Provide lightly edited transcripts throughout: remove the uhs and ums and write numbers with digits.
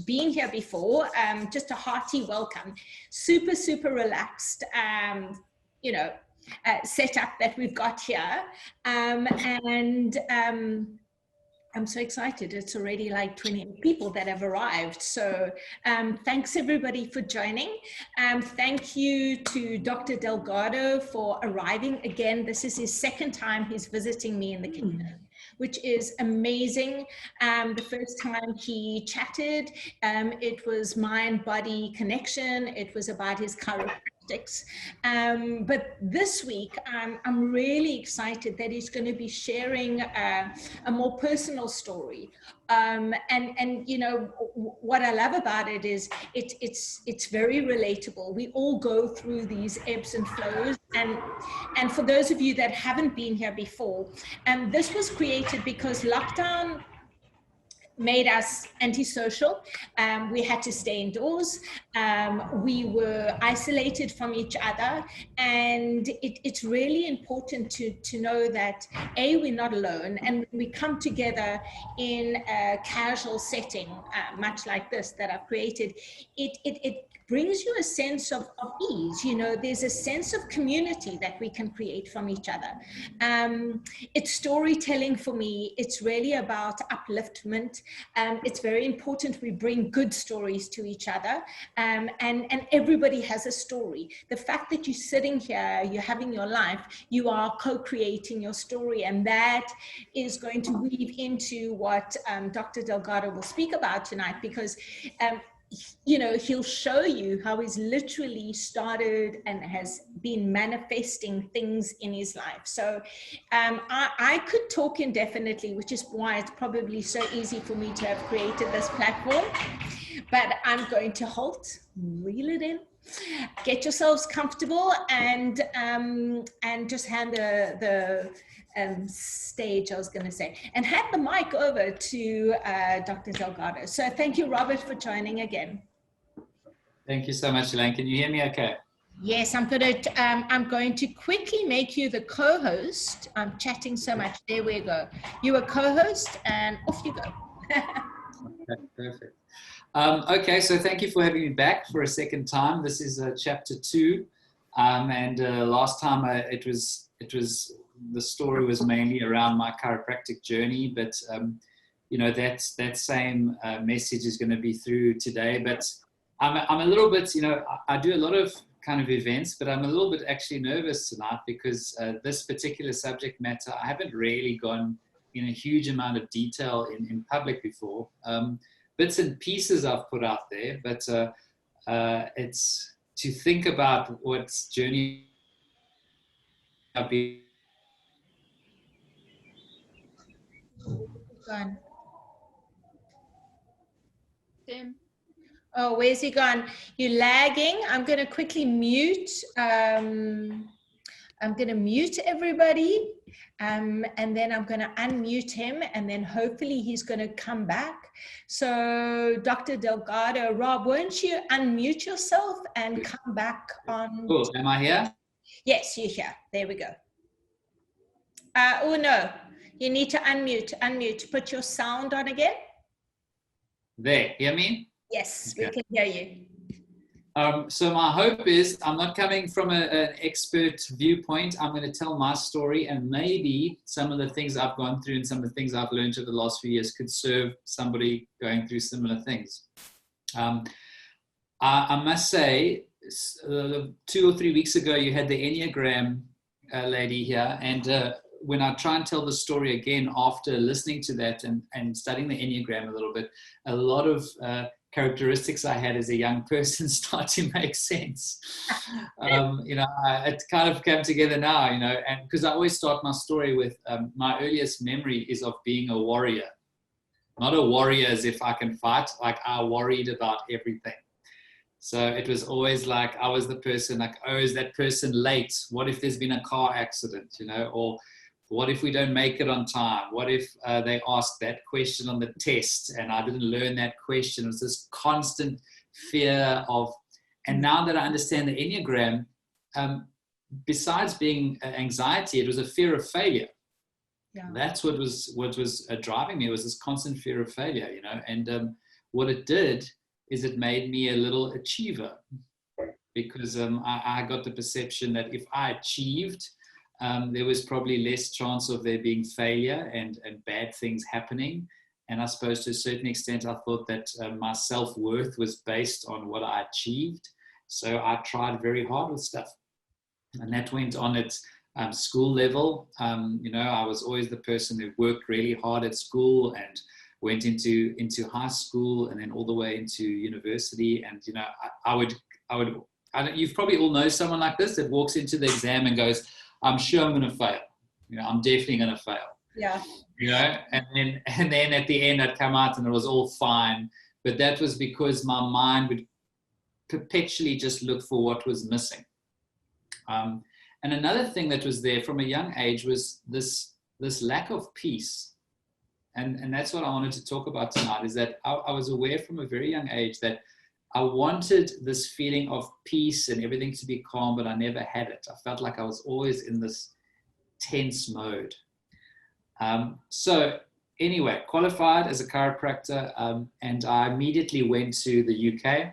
been here before, just a hearty welcome. Super, super relaxed, setup that we've got here. I'm so excited. It's already like 20 people that have arrived. So thanks everybody for joining. Thank you to Dr. Delgado for arriving again. This is his second time he's visiting me in the kitchen, which is amazing. The first time he chatted, it was mind-body connection. It was about his chiropractics. But this week, I'm really excited that he's going to be sharing a more personal story. And you know, what I love about it is it's very relatable. We all go through these ebbs and flows. And for those of you that haven't been here before, this was created because lockdown made us antisocial. We had to stay indoors. We were isolated from each other. And it's really important to know that, A, we're not alone. And when we come together in a casual setting, much like this that I've created, it brings you a sense of ease. You know, there's a sense of community that we can create from each other. It's storytelling for me. It's really about upliftment. It's very important we bring good stories to each other, and everybody has a story. The fact that you're sitting here, you're having your life, you are co-creating your story, and that is going to weave into what Dr. Delgado will speak about tonight, because you know, he'll show you how he's literally started and has been manifesting things in his life. So I could talk indefinitely, which is why it's probably so easy for me to have created this platform. But I'm going to halt, reel it in, get yourselves comfortable, and just hand the stage, I was going to say, and hand the mic over to Dr. Delgado. So thank you, Robert, for joining again. Thank you so much, Elaine. Can you hear me okay? Yes, I'm going to quickly make you the co-host. I'm chatting so much. There we go. You are co-host, and off you go. Okay, perfect. Okay, so thank you for having me back for a second time. This is chapter 2, and last time the story was mainly around my chiropractic journey, but you know, that same message is going to be through today. But I'm a little bit, you know, I do a lot of kind of events, but I'm a little bit actually nervous tonight because this particular subject matter, I haven't really gone in a huge amount of detail in public before. Bits and pieces I've put out there, but it's to think about what's journey I've been. Gone. Tim. Oh, where's he gone? You're lagging. I'm going to quickly mute. I'm going to mute everybody, and then I'm going to unmute him, and then hopefully he's going to come back. So, Dr. Delgado, Rob, won't you unmute yourself and come back on? Cool. Am I here? Yes, you're here. There we go. Oh, no. You need to unmute. Put your sound on again. There. Hear me? Yes, okay. We can hear you. So my hope is I'm not coming from an expert viewpoint. I'm going to tell my story, and maybe some of the things I've gone through and some of the things I've learned over the last few years could serve somebody going through similar things. I must say, 2 or 3 weeks ago, you had the Enneagram lady here, and when I try and tell the story again after listening to that and studying the Enneagram a little bit, a lot of characteristics I had as a young person start to make sense. You know, it kind of came together now, you know, and because I always start my story with my earliest memory is of being a warrior. Not a warrior as if I can fight, like I worried about everything. So it was always like I was the person like, oh, is that person late? What if there's been a car accident, you know, or what if we don't make it on time? What if they ask that question on the test and I didn't learn that question? It was this constant fear of, and now that I understand the Enneagram, besides being anxiety, it was a fear of failure. Yeah. That's what was driving me. It was this constant fear of failure, you know. And what it did is it made me a little achiever, because I got the perception that if I achieved, there was probably less chance of there being failure and bad things happening. And I suppose to a certain extent, I thought that my self-worth was based on what I achieved. So I tried very hard with stuff. And that went on at school level. I was always the person who worked really hard at school and went into high school and then all the way into university. And, you've probably all know someone like this that walks into the exam and goes, I'm sure I'm going to fail. I'm definitely going to fail. Yeah. And then at the end I'd come out and it was all fine. But that was because my mind would perpetually just look for what was missing. And another thing that was there from a young age was this lack of peace. And that's what I wanted to talk about tonight, is that I was aware from a very young age that I wanted this feeling of peace and everything to be calm, but I never had it. I felt like I was always in this tense mode. So anyway, qualified as a chiropractor, and I immediately went to the UK.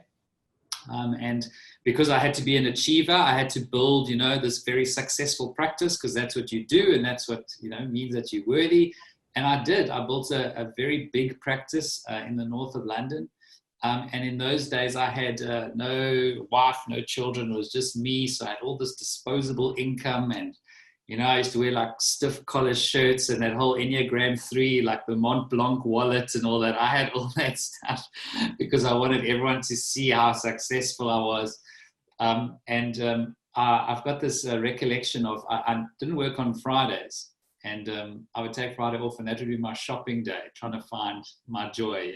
And because I had to be an achiever, I had to build, this very successful practice, because that's what you do, and that's what, means that you're worthy. And I did. I built a very big practice in the north of London. And in those days, I had no wife, no children. It was just me. So I had all this disposable income. And, I used to wear like stiff collar shirts and that whole Enneagram 3, like the Mont Blanc wallet and all that. I had all that stuff because I wanted everyone to see how successful I was. I've got this recollection of I didn't work on Fridays. And I would take Friday off, and that would be my shopping day, trying to find my joy,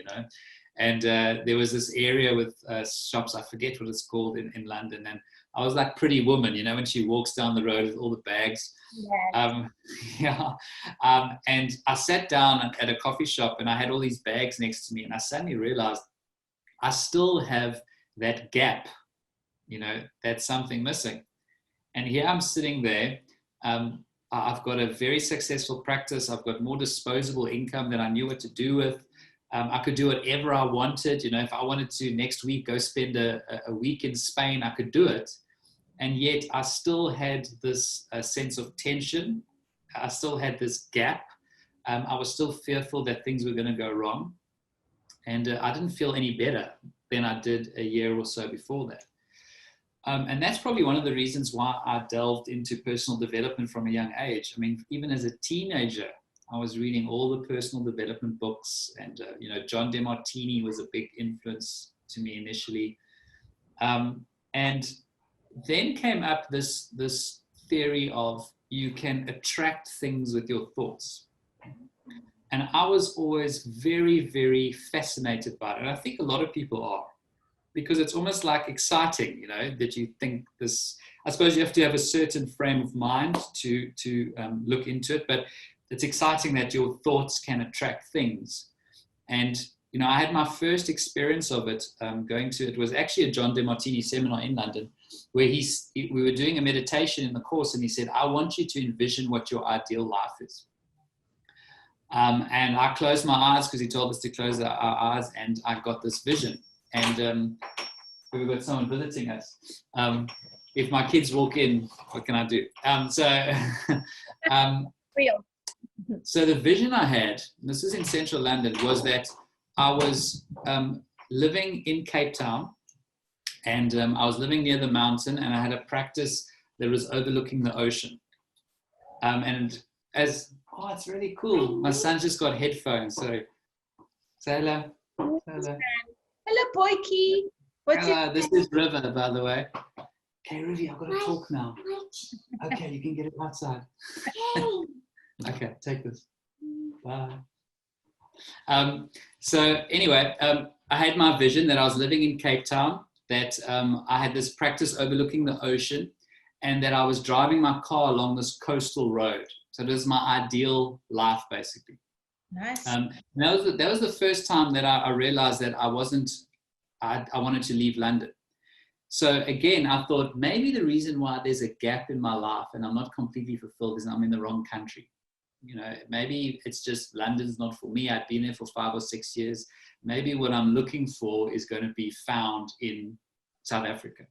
And there was this area with shops, I forget what it's called in London. And I was like Pretty Woman, when she walks down the road with all the bags. Yes. And I sat down at a coffee shop and I had all these bags next to me. And I suddenly realized I still have that gap, that's something missing. And here I'm sitting there. I've got a very successful practice. I've got more disposable income than I knew what to do with. I could do whatever I wanted. If I wanted to next week go spend a week in Spain, I could do it. And yet I still had this sense of tension. I still had this gap. I was still fearful that things were going to go wrong. And I didn't feel any better than I did a year or so before that. And that's probably one of the reasons why I delved into personal development from a young age. I mean, even as a teenager, I was reading all the personal development books, and John DeMartini was a big influence to me initially. And then came up this theory of you can attract things with your thoughts. And I was always very, very fascinated by it. And I think a lot of people are, because it's almost like exciting, that you think this. I suppose you have to have a certain frame of mind to look into it, but it's exciting that your thoughts can attract things. And, I had my first experience of it it was actually a John DeMartini seminar in London, where we were doing a meditation in the course, and he said, I want you to envision what your ideal life is. And I closed my eyes because he told us to close our eyes, and I got this vision. And we've got someone visiting us. If my kids walk in, what can I do? Real. So the vision I had, this is in central London, was that I was living in Cape Town, and I was living near the mountain, and I had a practice that was overlooking the ocean. It's really cool. My son just got headphones, so say hello. Hello. Hello, Boyki. This is River, by the way. Okay, Ruby, I've got to talk now. Okay, you can get it outside. Okay, take this. Bye. So anyway, I had my vision that I was living in Cape Town, that I had this practice overlooking the ocean, and that I was driving my car along this coastal road. So it was my ideal life, basically. Nice. That was the first time that I realized that I wanted to leave London. So again, I thought maybe the reason why there's a gap in my life and I'm not completely fulfilled is I'm in the wrong country. maybe it's just London's not for me. I'd been there for 5 or 6 years. Maybe what I'm looking for is going to be found in South Africa.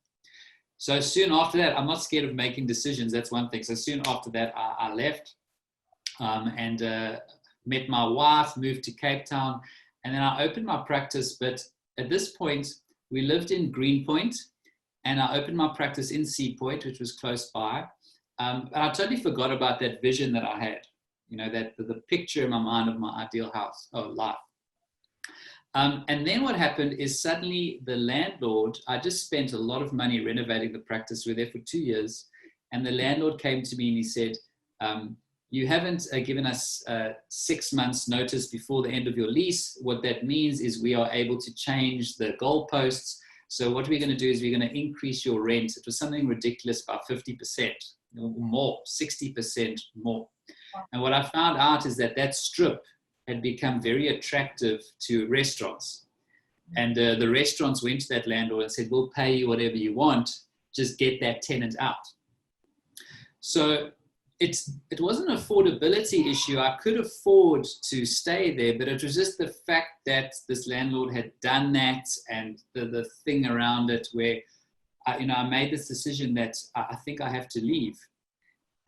So soon after that, I'm not scared of making decisions. That's one thing. So soon after that, I left and met my wife, moved to Cape Town, and then I opened my practice. But at this point, we lived in Greenpoint, and I opened my practice in Sea Point, which was close by. And I totally forgot about that vision that I had, that the picture in my mind of my ideal house or life. And then what happened is suddenly the landlord, I just spent a lot of money renovating the practice. We were there for 2 years. And the landlord came to me and he said, you haven't given us 6 months notice before the end of your lease. What that means is we are able to change the goalposts. So what we're going to do is we're going to increase your rent. It was something ridiculous, about 50% or more, 60% more. And what I found out is that strip had become very attractive to restaurants. And the restaurants went to that landlord and said, we'll pay you whatever you want, just get that tenant out. So it wasn't an affordability issue. I could afford to stay there, but it was just the fact that this landlord had done that and the thing around it where, I made this decision that I think I have to leave.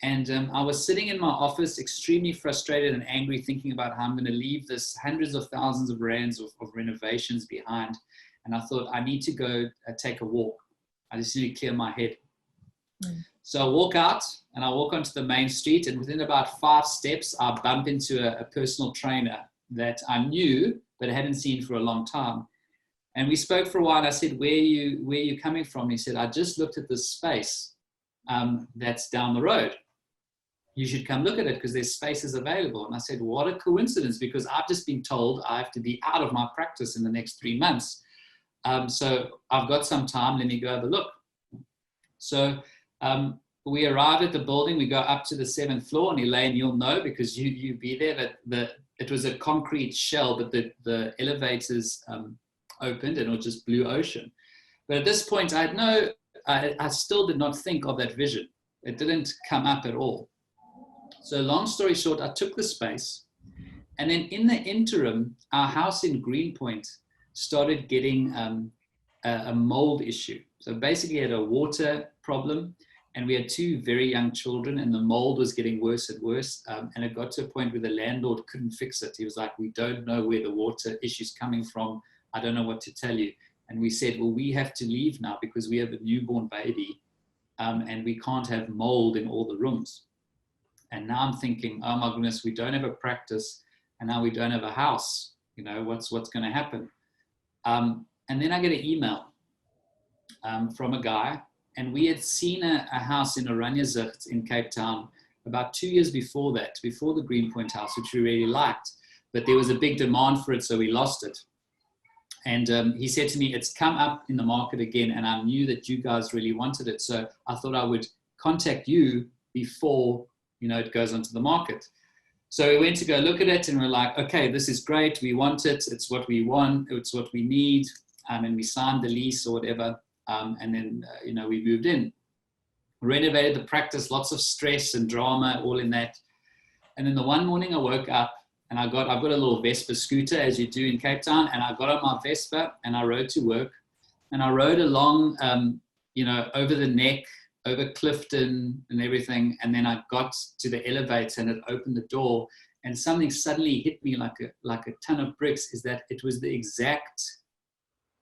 And I was sitting in my office, extremely frustrated and angry, thinking about how I'm going to leave this hundreds of thousands of rands of renovations behind. And I thought, I need to go take a walk. I just need to clear my head. So I walk out and I walk onto the main street, and within about 5 steps, I bump into a personal trainer that I knew, but I hadn't seen for a long time. And we spoke for a while. And I said, where are you coming from? He said, I just looked at this space that's down the road. You should come look at it because there's spaces available. And I said, what a coincidence, because I've just been told I have to be out of my practice in the next 3 months. So I've got some time, let me go have a look. So we arrived at the building, we go up to the 7th floor, and Elaine, you'll know because you be there, that it was a concrete shell, but the elevators opened and it was just blue ocean. But at this point, I still did not think of that vision. It didn't come up at all. So long story short, I took the space, and then in the interim, our house in Greenpoint started getting a mold issue. So basically had a water problem, and we had 2 very young children, and the mold was getting worse and worse. And it got to a point where the landlord couldn't fix it. He was like, we don't know where the water issue's coming from. I don't know what to tell you. And we said, well, we have to leave now because we have a newborn baby, and we can't have mold in all the rooms. And now I'm thinking, oh my goodness, we don't have a practice, and now we don't have a house. What's going to happen? And then I get an email from a guy, and we had seen a house in Oranjezicht in Cape Town about 2 years before that, before the Greenpoint house, which we really liked. But there was a big demand for it, so we lost it. And he said to me, it's come up in the market again, and I knew that you guys really wanted it. So I thought I would contact you before it goes onto the market. So we went to go look at it, and we're like, okay, this is great. We want it. It's what we want. It's what we need. And we signed the lease or whatever. And then, we moved in, renovated the practice, lots of stress and drama, all in that. And then the one morning I woke up, and I've got a little Vespa scooter, as you do in Cape Town. And I got on my Vespa and I rode to work, and I rode along, over the neck, over Clifton and everything. And then I got to the elevator and it opened the door, and something suddenly hit me like a ton of bricks, is that it was the exact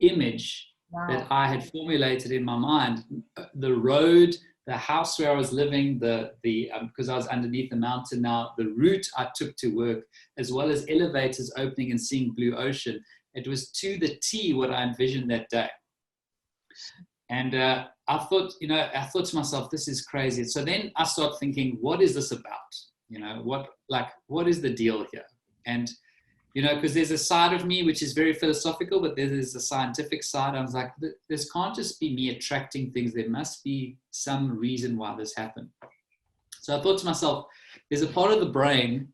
image that I had formulated in my mind. The road, the house where I was living, because I was underneath the mountain now, the route I took to work, as well as elevators opening and seeing blue ocean. It was to the T what I envisioned that day. And I thought to myself, this is crazy. So then I start thinking, what is this about? What is the deal here? And, because there's a side of me which is very philosophical, but there's a scientific side. I was like, this can't just be me attracting things. There must be some reason why this happened. So I thought to myself, there's a part of the brain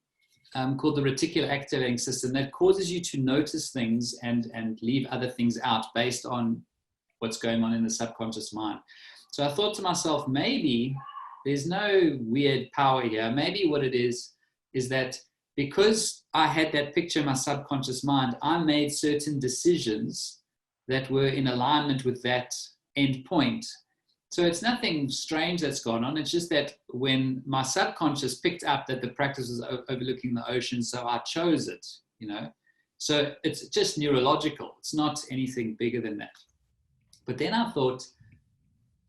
called the reticular activating system that causes you to notice things and leave other things out based on what's going on in the subconscious mind. So I thought to myself, maybe there's no weird power here. Maybe what it is is that because I had that picture in my subconscious mind, I made certain decisions that were in alignment with that end point. So it's nothing strange that's gone on. It's just that when my subconscious picked up that the practice was overlooking the ocean, so I chose it, you know. So it's just neurological. It's not anything bigger than that. But then I thought,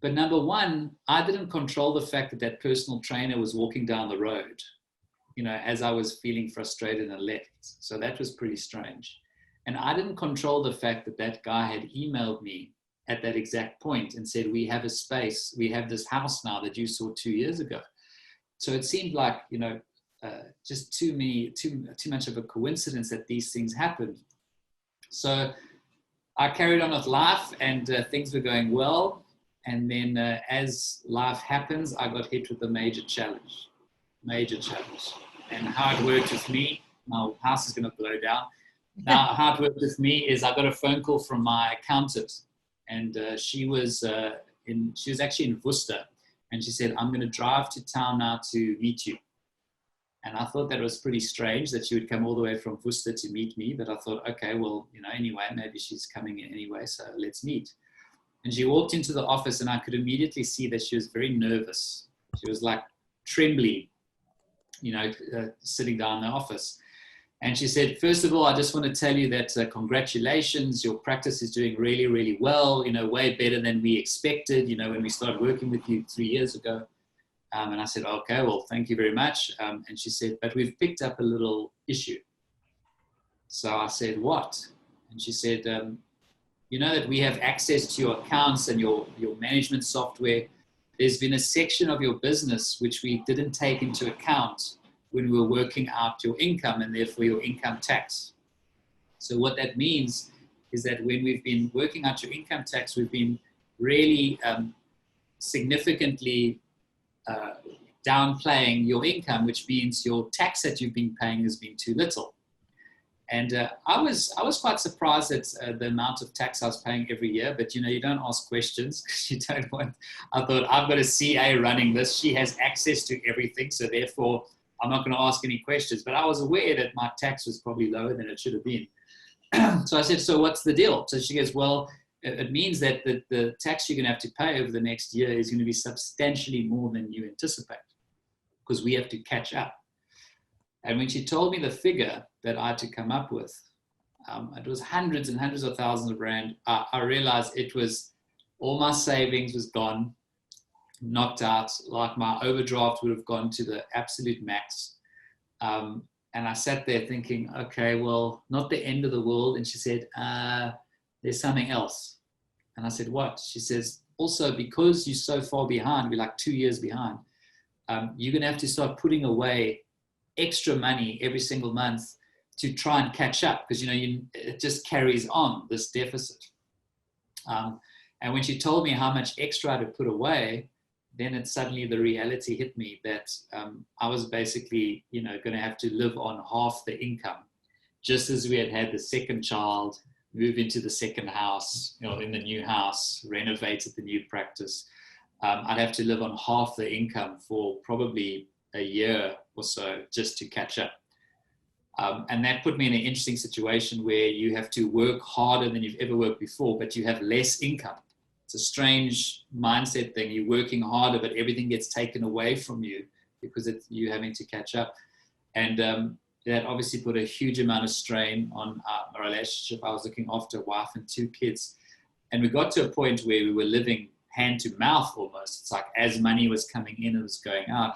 but number one, I didn't control the fact that that personal trainer was walking down the road, you know, as I was feeling frustrated and left. So that was pretty strange. And I didn't control the fact that that guy had emailed me at that exact point and said, we have a space, we have this house now that you saw 2 years ago. So it seemed like, you know, just too much of a coincidence that these things happened. So I carried on with life, and things were going well. And then as life happens, I got hit with a major challenge. And how it worked with me, my house is going to blow down. Now, how it worked with me is I got a phone call from my accountant, and she was actually in Worcester, and she said, I'm going to drive to town now to meet you. And I thought that was pretty strange that she would come all the way from Worcester to meet me. But I thought, okay, well, you know, anyway, maybe she's coming in anyway, so let's meet. And she walked into the office, and I could immediately see that she was very nervous. She was like trembling, you know, sitting down in the office. And she said, first of all, I just want to tell you that congratulations, your practice is doing really, really well, you know, way better than we expected, you know, when we started working with you 3 years ago. And I said, okay, well, thank you very much. And she said, but we've picked up a little issue. So I said, what? And she said, you know that we have access to your accounts and your management software. There's been a section of your business which we didn't take into account when we were working out your income and therefore your income tax. So what that means is that when we've been working out your income tax, we've been really significantly downplaying your income, which means your tax that you've been paying has been too little. And I was quite surprised at the amount of tax I was paying every year, but you know, you don't ask questions because you don't want. I thought, I've got a CA running this. She has access to everything, so therefore I'm not going to ask any questions. But I was aware that my tax was probably lower than it should have been. So I said, so what's the deal? So she goes, well, it means that the tax you're going to have to pay over the next year is going to be substantially more than you anticipate because we have to catch up. And when she told me the figure that I had to come up with, it was hundreds and hundreds of thousands of rand. I realized it was all my savings was gone, knocked out, like my overdraft would have gone to the absolute max. And I sat there thinking, okay, well, not the end of the world. And she said, there's something else. And I said, what? She says, also, because you're so far behind, we're like 2 years behind, you're going to have to start putting away extra money every single month to try and catch up because, you know, it just carries on this deficit. And when she told me how much extra I had to put away, then suddenly the reality hit me that I was basically, you know, going to have to live on half the income, just as we had the second child, move into the second house, you know, in the new house, renovated the new practice. I'd have to live on half the income for probably a year or so just to catch up. And that put me in an interesting situation where you have to work harder than you've ever worked before, but you have less income. It's a strange mindset thing. You're working harder, but everything gets taken away from you because you're having to catch up. And that obviously put a huge amount of strain on our relationship. I was looking after a wife and 2 kids. And we got to a point where we were living hand to mouth almost. It's like as money was coming in, it was going out.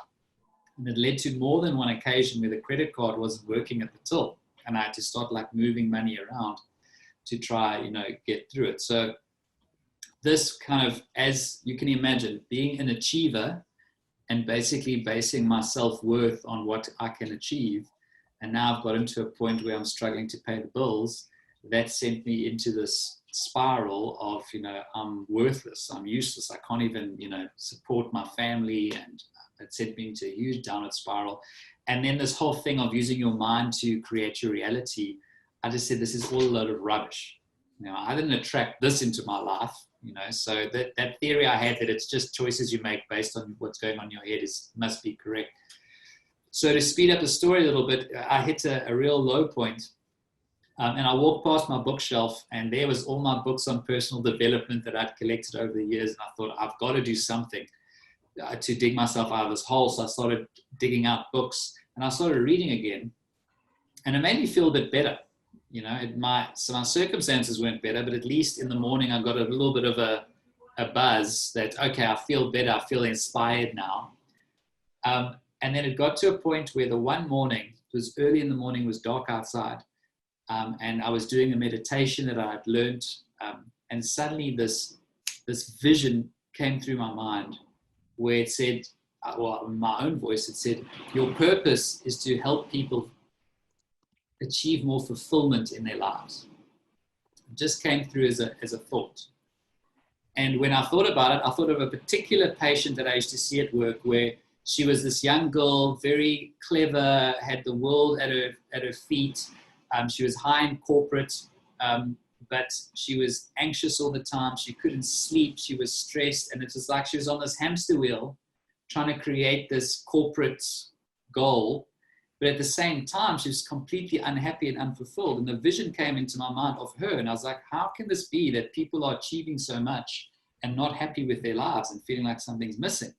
And it led to more than one occasion where the credit card wasn't working at the till. And I had to start like moving money around to try, you know, get through it. So this kind of, as you can imagine, being an achiever and basically basing my self-worth on what I can achieve. And now I've gotten to a point where I'm struggling to pay the bills. That sent me into this spiral of, you know, I'm worthless, I'm useless, I can't even, you know, support my family, and it sent me into a huge downward spiral. And then this whole thing of using your mind to create your reality, I just said, this is all a load of rubbish. You know, I didn't attract this into my life, you know, so that theory I had that it's just choices you make based on what's going on in your head must be correct. So to speed up the story a little bit, I hit a real low point. And I walked past my bookshelf, and there was all my books on personal development that I'd collected over the years. And I thought, I've got to do something to dig myself out of this hole. So I started digging out books, and I started reading again. And it made me feel a bit better. You know, so my circumstances weren't better, but at least in the morning I got a little bit of a buzz that, okay, I feel better. I feel inspired now. And then it got to a point where the one morning, it was early in the morning, it was dark outside. And I was doing a meditation that I had learned. And suddenly this vision came through my mind where it said, well, in my own voice, it said, your purpose is to help people achieve more fulfillment in their lives. It just came through as a thought. And when I thought about it, I thought of a particular patient that I used to see at work where she was this young girl, very clever, had the world at her feet. She was high in corporate, but she was anxious all the time. She couldn't sleep. She was stressed. And it was like she was on this hamster wheel trying to create this corporate goal. But at the same time, she was completely unhappy and unfulfilled. And the vision came into my mind of her. And I was like, how can this be that people are achieving so much and not happy with their lives and feeling like something's missing?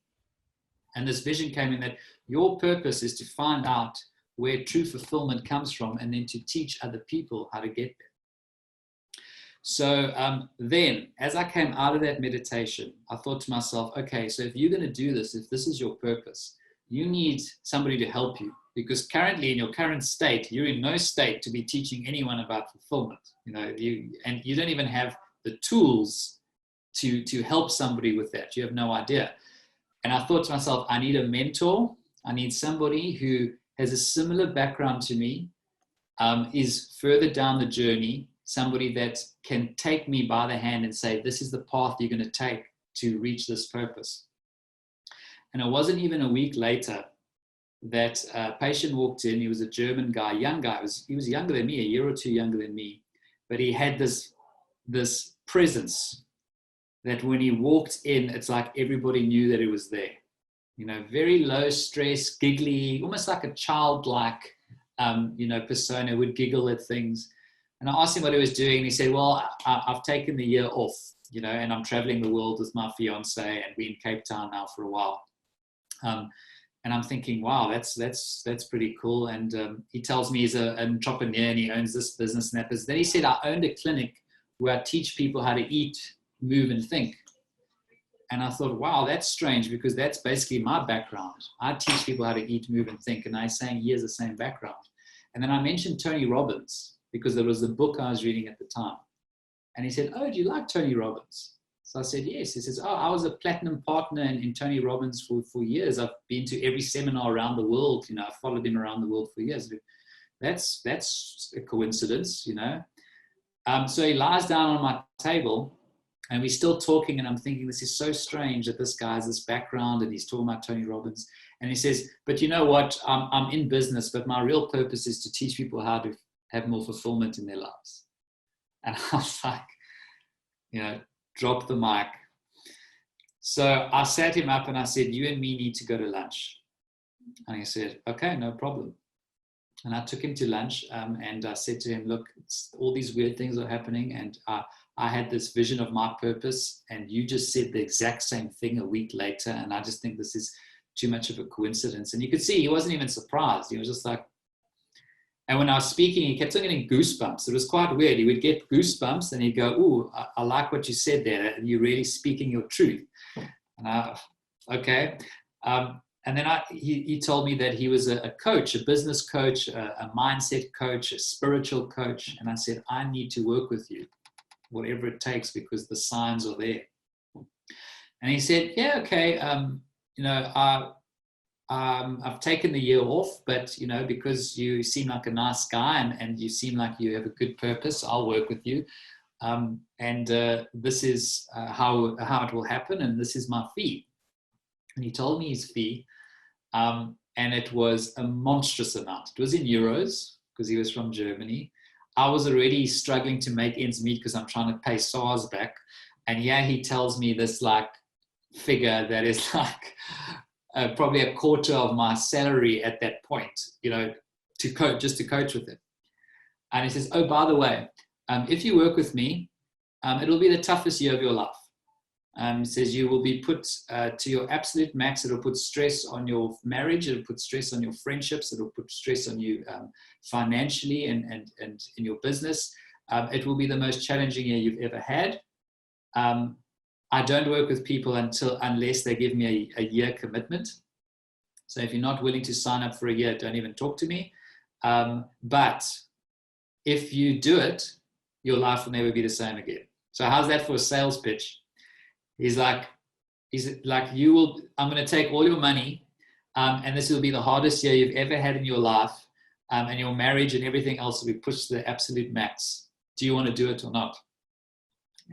And this vision came in that your purpose is to find out where true fulfillment comes from and then to teach other people how to get there. So then, as I came out of that meditation, I thought to myself, okay, so if you're going to do this, if this is your purpose, you need somebody to help you. Because currently, in your current state, you're in no state to be teaching anyone about fulfillment. You know, you don't even have the tools to help somebody with that. You have no idea. And I thought to myself, I need a mentor. I need somebody who has a similar background to me, is further down the journey, somebody that can take me by the hand and say, this is the path you're going to take to reach this purpose. And it wasn't even a week later that a patient walked in. He was a German guy, young guy. He was younger than me, a year or two younger than me. But he had this presence that when he walked in, it's like everybody knew that it was there. You know, very low stress, giggly, almost like a childlike, persona, would giggle at things. And I asked him what he was doing. And he said, well, I've taken the year off, and I'm traveling the world with my fiance, and we're in Cape Town now for a while. And I'm thinking, wow, that's pretty cool. And he tells me he's an entrepreneur and he owns this business and that business. Then he said, I owned a clinic where I teach people how to eat, move, and think. And I thought, wow, that's strange because that's basically my background. I teach people how to eat, move, and think. And I'm saying he has the same background. And then I mentioned Tony Robbins because there was the book I was reading at the time. And he said, oh, do you like Tony Robbins? So I said, yes. He says, oh, I was a platinum partner in Tony Robbins for years. I've been to every seminar around the world. I've followed him around the world for years. That's a coincidence, So he lies down on my table and we're still talking. And I'm thinking, this is so strange that this guy has this background and he's talking about Tony Robbins. And he says, but you know what? I'm in business, but my real purpose is to teach people how to have more fulfillment in their lives. And I was like, drop the mic. So I sat him up and I said, you and me need to go to lunch. And he said, okay, no problem. And I took him to lunch and I said to him, look, all these weird things are happening. And I had this vision of my purpose and you just said the exact same thing a week later. And I just think this is too much of a coincidence. And you could see he wasn't even surprised. He was just like, and when I was speaking, he kept on getting goosebumps. It was quite weird. He would get goosebumps and he'd go, ooh, I like what you said there. You're really speaking your truth. And okay. And then he told me that he was a coach, a business coach, a mindset coach, a spiritual coach. And I said, I need to work with you, whatever it takes, because the signs are there. And he said, yeah, okay. I've taken the year off, but because you seem like a nice guy and you seem like you have a good purpose, I'll work with you. This is how it will happen, and this is my fee. And he told me his fee, and it was a monstrous amount. It was in euros because he was from Germany. I was already struggling to make ends meet because I'm trying to pay SARS back, and he tells me this like figure that is like probably a quarter of my salary at that point, to coach, just to coach with him. And he says, oh, by the way, if you work with me, it'll be the toughest year of your life. He says you will be put to your absolute max. It'll put stress on your marriage. It'll put stress on your friendships. It'll put stress on you financially and in your business. It will be the most challenging year you've ever had. I don't work with people unless they give me a year commitment. So if you're not willing to sign up for a year, don't even talk to me. But if you do it, your life will never be the same again. So how's that for a sales pitch? He's like, I'm going to take all your money, and this will be the hardest year you've ever had in your life, and your marriage and everything else will be pushed to the absolute max. Do you want to do it or not?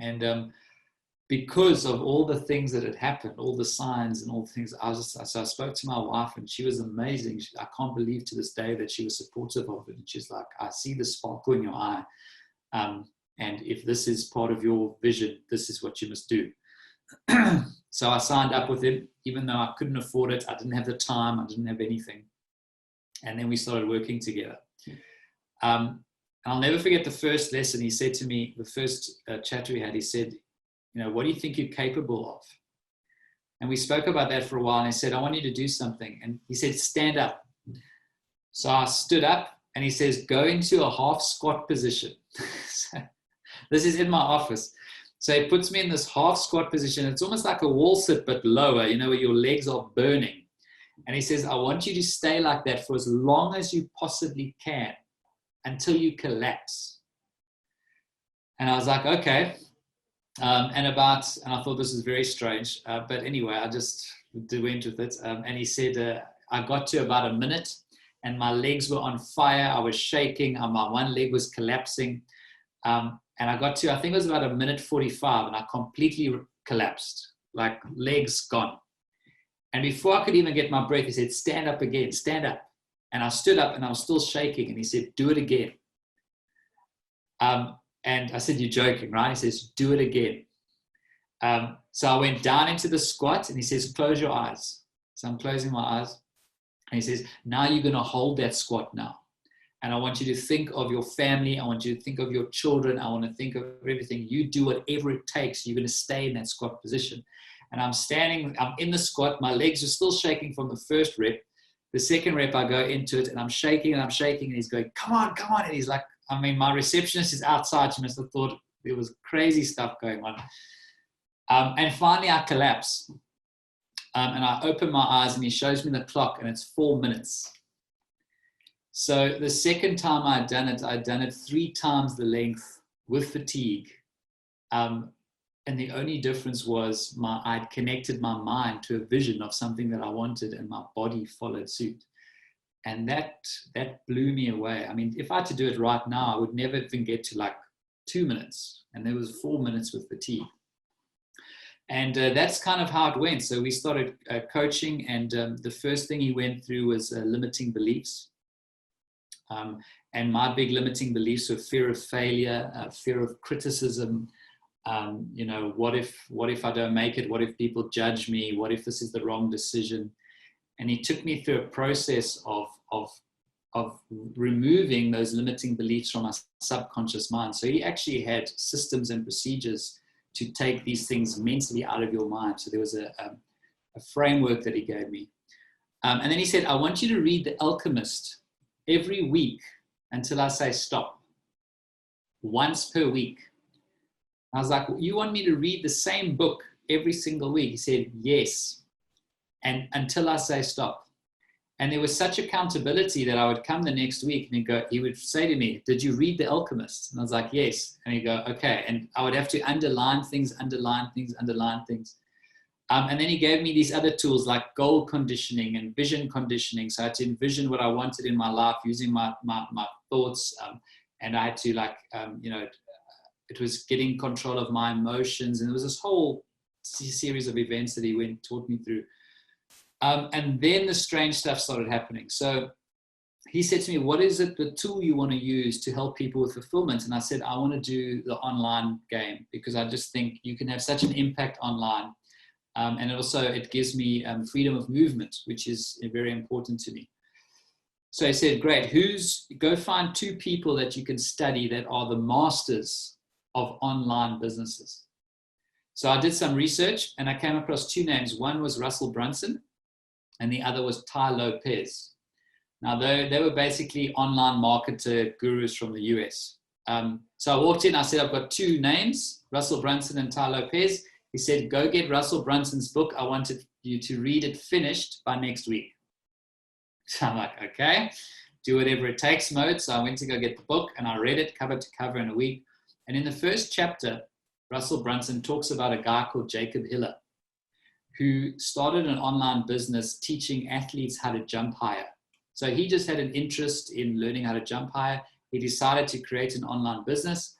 And because of all the things that had happened, all the signs and all the things, so I spoke to my wife, and she was amazing. I can't believe to this day that she was supportive of it. And she's like, I see the sparkle in your eye. And if this is part of your vision, this is what you must do. So I signed up with him, even though I couldn't afford it. I didn't have the time. I didn't have anything. And then we started working together. And I'll never forget the first lesson. He said to me, the first chat we had, he said, what do you think you're capable of? And we spoke about that for a while. And he said, I want you to do something. And he said, stand up. So I stood up, and he says, go into a half squat position. So this is in my office. So he puts me in this half squat position. It's almost like a wall sit, but lower, where your legs are burning. And he says, I want you to stay like that for as long as you possibly can until you collapse. And I was like, okay. And I thought this was very strange. But anyway, I just went with it. And he said, I got to about a minute, and my legs were on fire. I was shaking. My one leg was collapsing. And I got to, I think it was about a minute 45, and I completely collapsed, like legs gone. And before I could even get my breath, he said, stand up again, stand up. And I stood up, and I was still shaking. And he said, do it again. And I said, you're joking, right? He says, do it again. So I went down into the squat, and he says, close your eyes. So I'm closing my eyes. And he says, now you're going to hold that squat now. And I want you to think of your family. I want you to think of your children. I want to think of everything. You do whatever it takes. You're going to stay in that squat position. And I'm in the squat. My legs are still shaking from the first rep. The second rep, I go into it, and I'm shaking. And he's going, come on, come on. And he's like, my receptionist is outside. She must have thought there was crazy stuff going on. And finally, I collapse. And I open my eyes, and he shows me the clock, and it's 4 minutes. So the second time I'd done it 3 times the length with fatigue. And the only difference was I'd connected my mind to a vision of something that I wanted, and my body followed suit. And that blew me away. I mean, if I had to do it right now, I would never even get to like 2 minutes. And there was 4 minutes with fatigue. And that's kind of how it went. So we started coaching, and the first thing he went through was limiting beliefs. And my big limiting beliefs were fear of failure, fear of criticism. What if I don't make it? What if people judge me? What if this is the wrong decision? And he took me through a process of removing those limiting beliefs from my subconscious mind. So he actually had systems and procedures to take these things mentally out of your mind. So there was a framework that he gave me. And then he said, I want you to read The Alchemist every week until I say stop. Once per week. I was like, you want me to read the same book every single week? He said, yes. And until I say stop. And there was such accountability that I would come the next week, and he would say to me, did you read The Alchemist? And I was like, yes. And he'd go, okay. And I would have to underline things. And then he gave me these other tools like goal conditioning and vision conditioning. So I had to envision what I wanted in my life using my thoughts. And I had to it was getting control of my emotions. And there was this whole series of events that he taught me through. And then the strange stuff started happening. So he said to me, what is it, the tool you want to use to help people with fulfillment? And I said, I want to do the online game, because I just think you can have such an impact online. And also it gives me freedom of movement, which is very important to me. So I said, great, go find 2 people that you can study that are the masters of online businesses. So I did some research and I came across 2 names. One was Russell Brunson and the other was Tai Lopez. Now, they were basically online marketer gurus from the US. So I walked in, I said, I've got 2 names, Russell Brunson and Tai Lopez. He said, go get Russell Brunson's book. I wanted you to read it finished by next week. So I'm like, okay, do whatever it takes mode. So I went to go get the book and I read it cover to cover in a week. And in the first chapter, Russell Brunson talks about a guy called Jacob Hiller, who started an online business teaching athletes how to jump higher. So he just had an interest in learning how to jump higher. He decided to create an online business.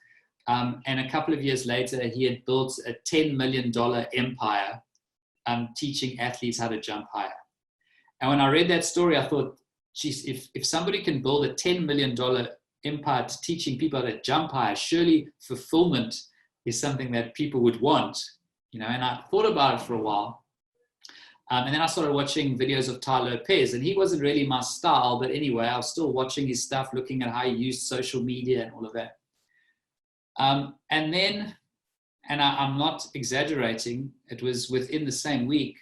And a couple of years later, he had built a $10 million empire teaching athletes how to jump higher. And when I read that story, I thought, geez, if somebody can build a $10 million empire teaching people how to jump higher, surely fulfillment is something that people would want, you know. And I thought about it for a while. And then I started watching videos of Tai Lopez, and he wasn't really my style, but anyway, I was still watching his stuff, looking at how he used social media and all of that. And then, and I'm not exaggerating, it was within the same week,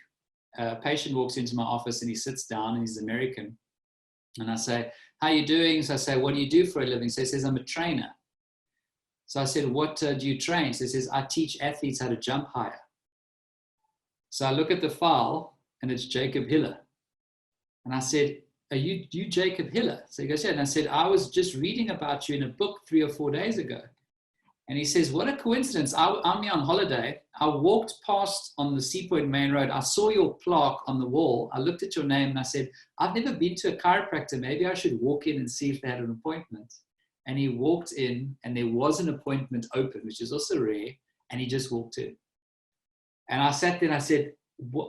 a patient walks into my office and he sits down and he's American. And I say, how are you doing? So I say, what do you do for a living? So he says, I'm a trainer. So I said, what do you train? So he says, I teach athletes how to jump higher. So I look at the file and it's Jacob Hiller. And I said, are you Jacob Hiller? So he goes, yeah. And I said, I was just reading about you in a book 3 or 4 days ago. And he says, what a coincidence. I'm here on holiday. I walked past on the Seapoint Main Road. I saw your plaque on the wall. I looked at your name and I said, I've never been to a chiropractor. Maybe I should walk in and see if they had an appointment. And he walked in and there was an appointment open, which is also rare. And he just walked in. And I sat there and I said,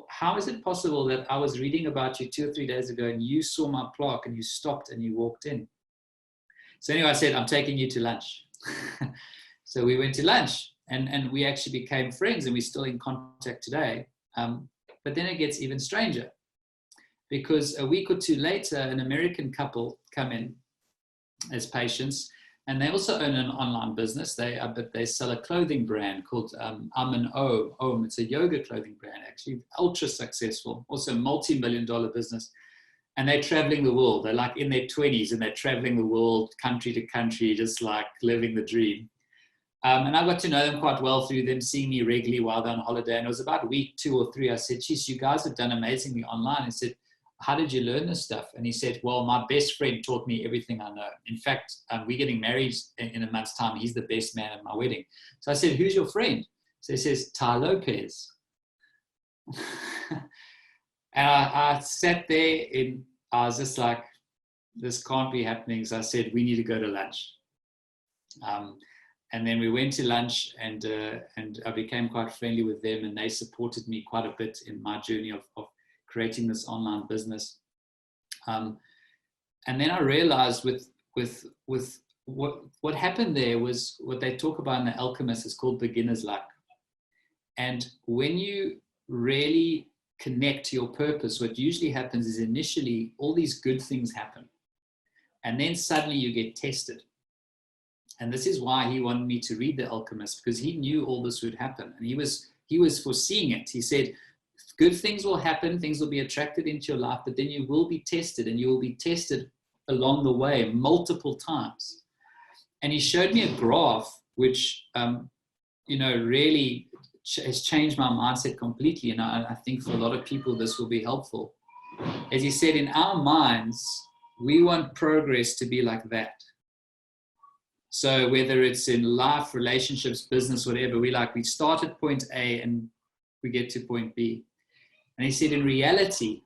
how is it possible that I was reading about you 2 or 3 days ago and you saw my plaque and you stopped and you walked in? So anyway, I said, I'm taking you to lunch. So we went to lunch and we actually became friends and we're still in contact today. But then it gets even stranger because a week or 2 later, an American couple come in as patients and they also own an online business. But they sell a clothing brand called Om. It's a yoga clothing brand, actually ultra successful, also multi-million-dollar business. And they're traveling the world. They're like in their 20s and they're traveling the world, country to country, just like living the dream. And I got to know them quite well through them seeing me regularly while they're on holiday. And it was about week 2 or 3. I said, geez, you guys have done amazingly online. I said, how did you learn this stuff? And he said, well, my best friend taught me everything I know. In fact, we're getting married in a month's time. He's the best man at my wedding. So I said, who's your friend? So he says, Tai Lopez. And I sat there and I was just like, this can't be happening. So I said, we need to go to lunch. And then we went to lunch and I became quite friendly with them and they supported me quite a bit in my journey of creating this online business. And then I realized with what happened there was what they talk about in The Alchemist is called beginner's luck. And when you really connect to your purpose, what usually happens is initially all these good things happen. And then suddenly you get tested. And this is why he wanted me to read The Alchemist, because he knew all this would happen. And he was foreseeing it. He said, good things will happen, things will be attracted into your life, but then you will be tested and you will be tested along the way multiple times. And he showed me a graph, which, really has changed my mindset completely. And I think for a lot of people, this will be helpful. As he said, in our minds, we want progress to be like that. So whether it's in life, relationships, business, whatever, we start at point A and we get to point B. And he said, in reality,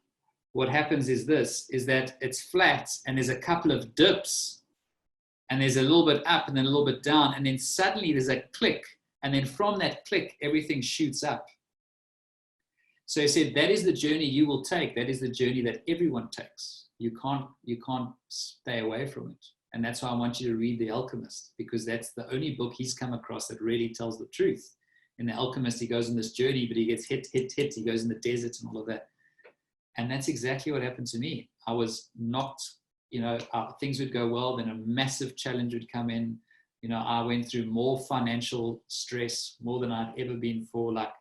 what happens is that it's flat and there's a couple of dips and there's a little bit up and then a little bit down. And then suddenly there's a click. And then from that click, everything shoots up. So he said, that is the journey you will take. That is the journey that everyone takes. You can't stay away from it. And that's why I want you to read The Alchemist, because that's the only book he's come across that really tells the truth. in The Alchemist, he goes on this journey, but he gets hit. He goes in the desert and all of that. And that's exactly what happened to me. I was not, things would go well, then a massive challenge would come in. I went through more financial stress, more than I'd ever been before. Like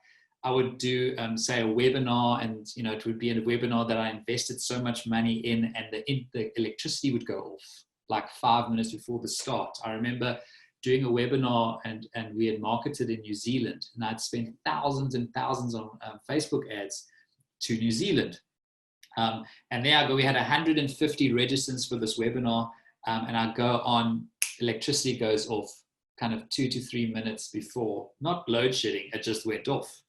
I would do, say, a webinar, and, it would be in a webinar that I invested so much money in, and the electricity would go off like 5 minutes before the start. I remember doing a webinar, and we had marketed in New Zealand, and I'd spent thousands and thousands on Facebook ads to New Zealand. And there I go, we had 150 registrants for this webinar, and I go on, electricity goes off kind of 2 to 3 minutes before, not load shedding, it just went off.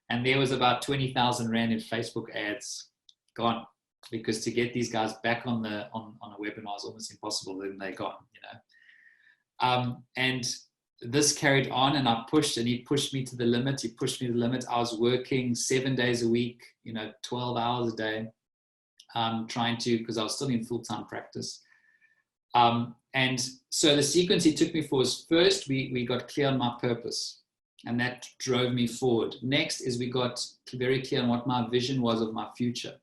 And there was about 20,000 Rand in Facebook ads gone, because to get these guys back on a webinar is almost impossible. Then they're gone, and this carried on, and I pushed, and he pushed me to the limit. He pushed me to the limit. I was working 7 days a week, 12 hours a day, trying to, because I was still in full-time practice. And so the sequence he took me for was, first, we got clear on my purpose, and that drove me forward. Next is we got very clear on what my vision was of my future.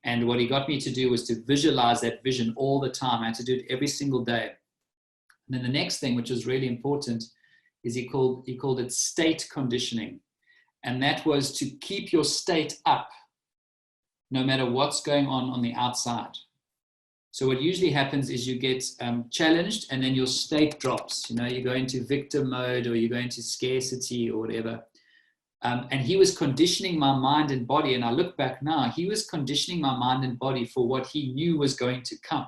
And what he got me to do was to visualize that vision all the time. I had to do it every single day. And then the next thing, which was really important, is he called it state conditioning. And that was to keep your state up no matter what's going on the outside. So what usually happens is you get challenged, and then your state drops. You go into victim mode, or you go into scarcity or whatever. And he was conditioning my mind and body. And I look back now, he was conditioning my mind and body for what he knew was going to come.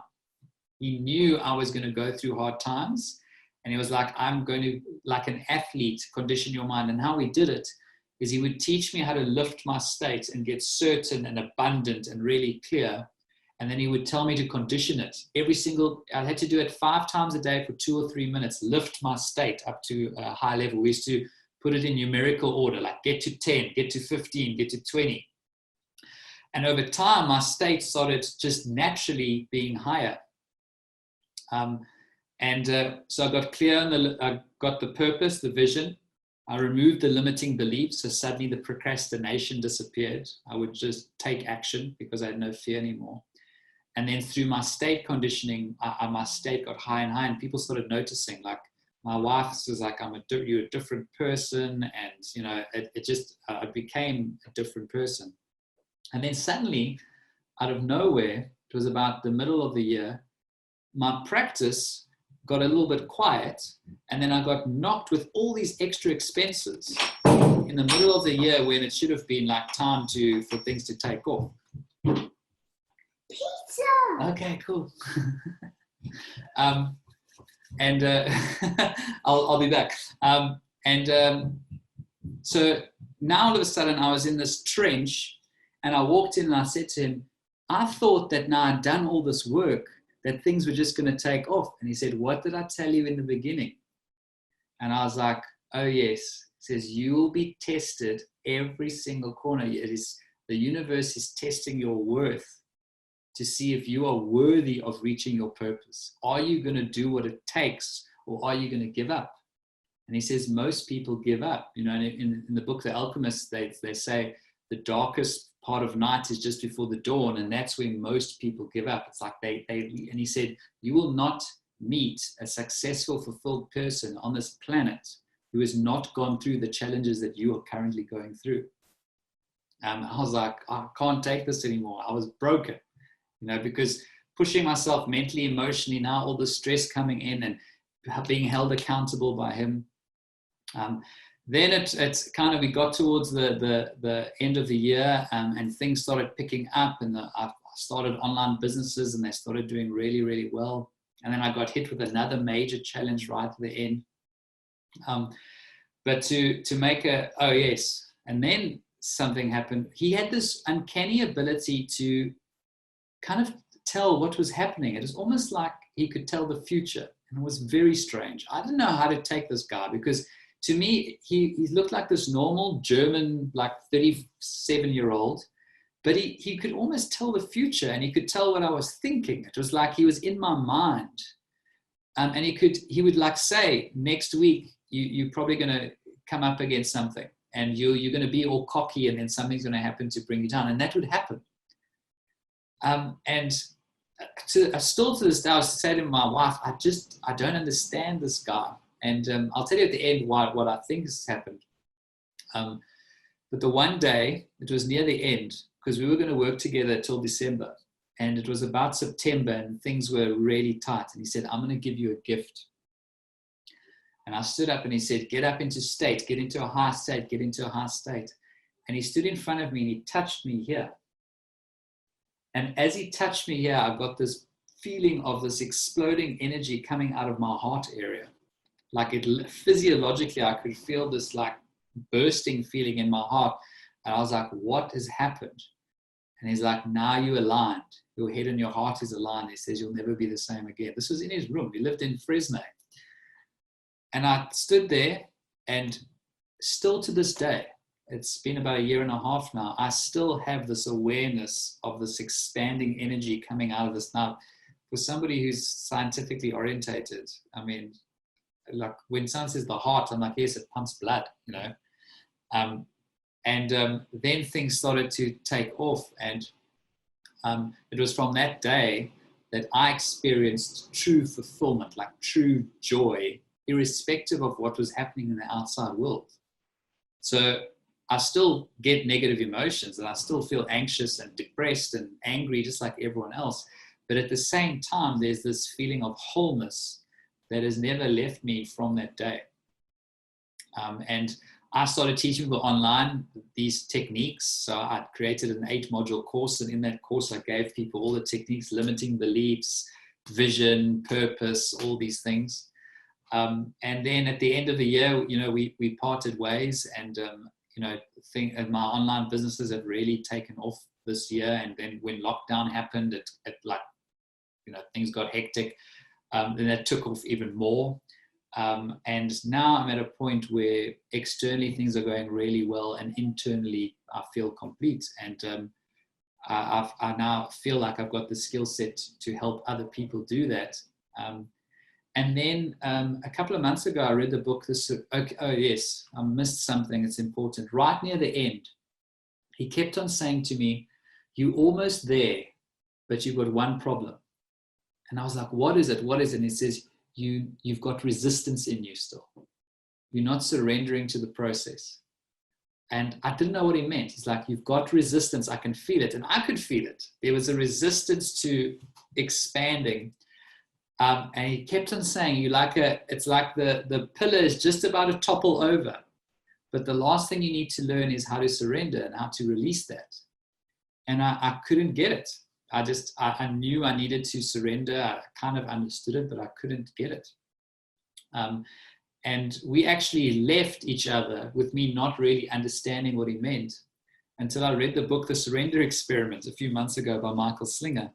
He knew I was going to go through hard times. And he was like, I'm going to, like an athlete, condition your mind. And how he did it is he would teach me how to lift my state and get certain and abundant and really clear. And then he would tell me to condition it. I had to do it 5 times a day for 2 or 3 minutes, lift my state up to a high level. We used to put it in numerical order, like get to 10, get to 15, get to 20. And over time, my state started just naturally being higher. So I got clear on I got the purpose, the vision. I removed the limiting beliefs. So suddenly the procrastination disappeared. I would just take action because I had no fear anymore. And then through my state conditioning, my state got higher and higher, and people started noticing, like my wife was like, you're a different person. And, I became a different person. And then suddenly, out of nowhere, it was about the middle of the year, my practice got a little bit quiet, and then I got knocked with all these extra expenses in the middle of the year when it should have been like time for things to take off. Pizza! Okay, cool. I'll be back. So now all of a sudden I was in this trench, and I walked in and I said to him, I thought that now I'd done all this work, that things were just going to take off. And he said, what did I tell you in the beginning? And I was like, oh yes. He says, you will be tested every single corner. The universe is testing your worth to see if you are worthy of reaching your purpose. Are you going to do what it takes, or are you going to give up? And he says, most people give up. In the book, The Alchemist, they say the darkest part of night is just before the dawn, and that's when most people give up. It's like and he said, you will not meet a successful, fulfilled person on this planet who has not gone through the challenges that you are currently going through. I was like, I can't take this anymore. I was broken, because pushing myself mentally, emotionally, now all the stress coming in and being held accountable by him. Then it's kind of, we got towards the end of the year, and things started picking up, and I started online businesses, and they started doing really, really well. And then I got hit with another major challenge right at the end. But to make oh yes, and then something happened. He had this uncanny ability to kind of tell what was happening. It was almost like he could tell the future, and it was very strange. I didn't know how to take this guy, because to me, he looked like this normal German, like 37-year-old, but he could almost tell the future, and he could tell what I was thinking. It was like he was in my mind. And he would like say, next week, you're probably going to come up against something, and you're going to be all cocky, and then something's going to happen to bring you down, and that would happen. And still to this day, I was saying to my wife, I don't understand this guy. And I'll tell you at the end what I think has happened. But the one day, it was near the end, because we were going to work together till December, and it was about September, and things were really tight. And he said, I'm going to give you a gift. And I stood up, and he said, get up into state, get into a high state, get into a high state. And he stood in front of me, and he touched me here. And as he touched me here, I got this feeling of this exploding energy coming out of my heart area. Like physiologically, I could feel this like bursting feeling in my heart. And I was like, what has happened? And he's like, now you're aligned. Your head and your heart is aligned. He says, you'll never be the same again. This was in his room. He lived in Fresno. And I stood there, and still to this day, it's been about 1.5 years now, I still have this awareness of this expanding energy coming out of this. Now, for somebody who's scientifically orientated, I mean, like when someone says the heart, I'm like, yes, it pumps blood, you know. Then things started to take off. And it was from that day that I experienced true fulfillment, like true joy, irrespective of what was happening in the outside world. So I still get negative emotions, and I still feel anxious and depressed and angry just like everyone else. But at the same time, there's this feeling of wholeness that has never left me from that day. And I started teaching people online these techniques. So I created an 8-module course, and in that course, I gave people all the techniques, limiting beliefs, vision, purpose, all these things. And then at the end of the year, you know, we parted ways, and you know, my online businesses have really taken off this year. And then when lockdown happened, it like, you know, things got hectic. Then that took off even more. And now I'm at a point where externally things are going really well, and internally I feel complete. And I now feel like I've got the skill set to help other people do that. And then a couple of months ago, I read the book. Oh yes, I missed something. It's important. Right near the end, he kept on saying to me, you're almost there, but you've got one problem. And I was like, what is it? What is it? And he says, you've got resistance in you still. You're not surrendering to the process. And I didn't know what he meant. He's like, you've got resistance. I can feel it. And I could feel it. There was a resistance to expanding. And he kept on saying, it's like the pillar is just about to topple over. But the last thing you need to learn is how to surrender and how to release that. And I couldn't get it. I knew I needed to surrender. I kind of understood it, but I couldn't get it. And we actually left each other with me not really understanding what he meant until I read the book, The Surrender Experiment, a few months ago by Michael Slinger.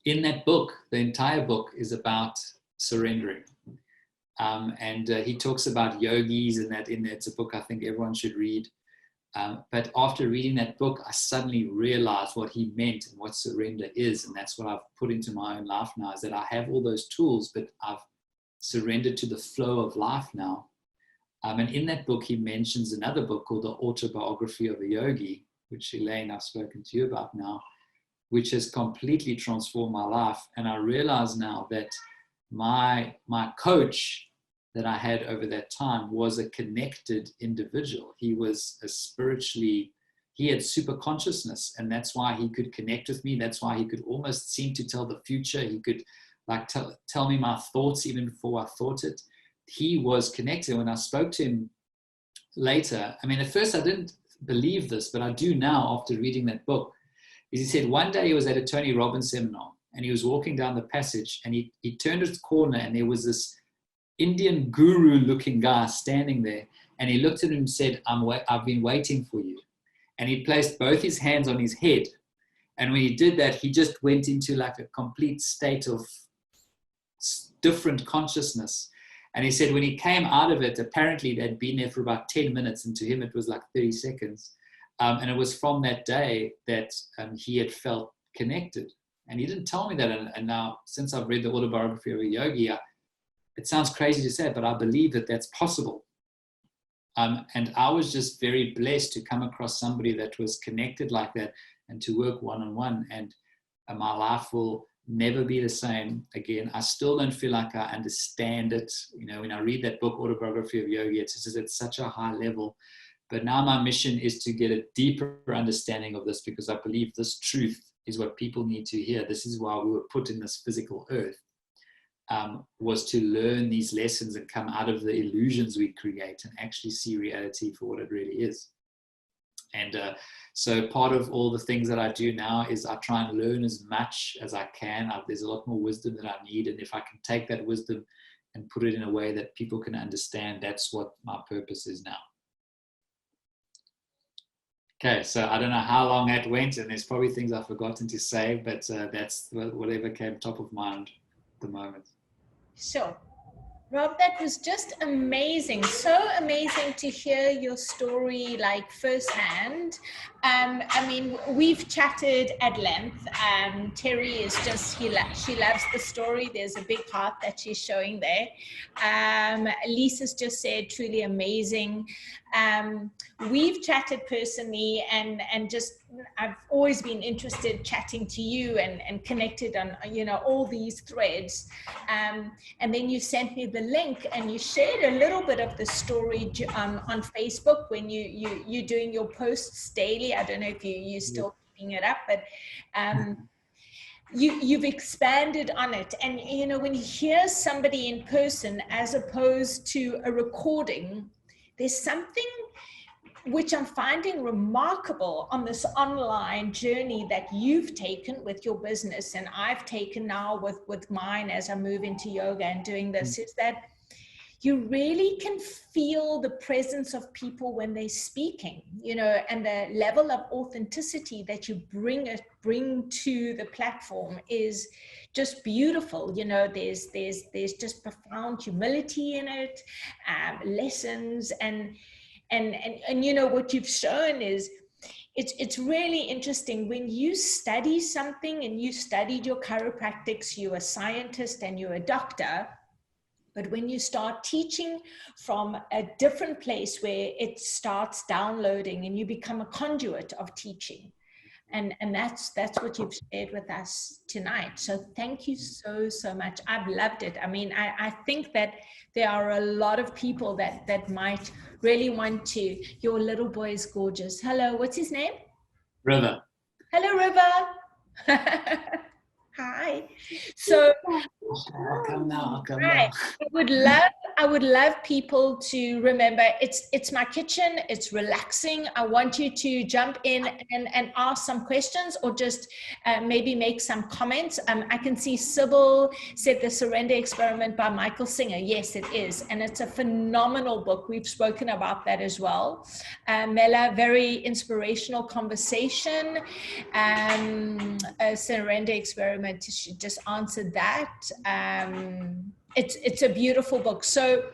In that book, the entire book is about surrendering. He talks about yogis and that in there. It's a book I think everyone should read. But after reading that book, I suddenly realized what he meant and what surrender is. And that's what I've put into my own life now, is that I have all those tools, but I've surrendered to the flow of life now. And in that book, he mentions another book called The Autobiography of a Yogi, which Elaine, I've spoken to you about now, which has completely transformed my life. And I realize now that my coach that I had over that time was a connected individual. He was he had super consciousness, and that's why he could connect with me. That's why he could almost seem to tell the future. He could like tell me my thoughts even before I thought it. He was connected. When I spoke to him later, I mean, at first I didn't believe this, but I do now after reading that book. He said one day he was at a Tony Robbins seminar, and he was walking down the passage, and he turned his corner, and there was this Indian guru looking guy standing there, and he looked at him and said, I've been waiting for you. And he placed both his hands on his head. And when he did that, he just went into like a complete state of different consciousness. And he said when he came out of it, apparently they'd been there for about 10 minutes, and to him it was like 30 seconds. And it was from that day that he had felt connected. And he didn't tell me that. And now, since I've read The Autobiography of a Yogi, it sounds crazy to say, but I believe that that's possible. And I was just very blessed to come across somebody that was connected like that and to work one-on-one. And my life will never be the same again. I still don't feel like I understand it. You know, when I read that book, Autobiography of Yogi, it's at such a high level. But now my mission is to get a deeper understanding of this, because I believe this truth is what people need to hear. This is why we were put in this physical earth, was to learn these lessons and come out of the illusions we create and actually see reality for what it really is. And so part of all the things that I do now is I try and learn as much as I can. There's a lot more wisdom that I need. And if I can take that wisdom and put it in a way that people can understand, that's what my purpose is now. Okay, so I don't know how long that went, and there's probably things I've forgotten to say, but that's whatever came top of mind at the moment. Sure. Rob, that was just amazing. So amazing to hear your story like firsthand. I mean, we've chatted at length. Terry is just, she loves the story. There's a big heart that she's showing there. Lisa's just said, truly amazing. We've chatted personally, and just, I've always been interested chatting to you and connected on, you know, all these threads. And then you sent me the link and you shared a little bit of the story on Facebook when you're doing your posts daily. I don't know if you're still keeping it up, but you've expanded on it. And, you know, when you hear somebody in person as opposed to a recording, there's something which I'm finding remarkable on this online journey that you've taken with your business, and I've taken now with mine as I move into yoga and doing this, is that you really can feel the presence of people when they're speaking, you know, and the level of authenticity that you bring to the platform is just beautiful. You know, there's just profound humility in it, lessons, and you know, what you've shown is it's really interesting. When you study something and you studied your chiropractics, you're a scientist and you're a doctor, but when you start teaching from a different place where it starts downloading and you become a conduit of teaching. And that's what you've shared with us tonight. So thank you so much. I've loved it. I mean, I think that there are a lot of people that might really want to. Your little boy is gorgeous. Hello, what's his name? River. Hello, River. Hi. So I'll come now. right. I would love people to remember it's my kitchen, it's relaxing. I want you to jump in and ask some questions, or just maybe make some comments. I can see Sybil said The Surrender Experiment by Michael Singer. Yes, it is. And it's a phenomenal book. We've spoken about that as well. Mela, very inspirational conversation. A Surrender Experiment, she just answered that. It's a beautiful book. So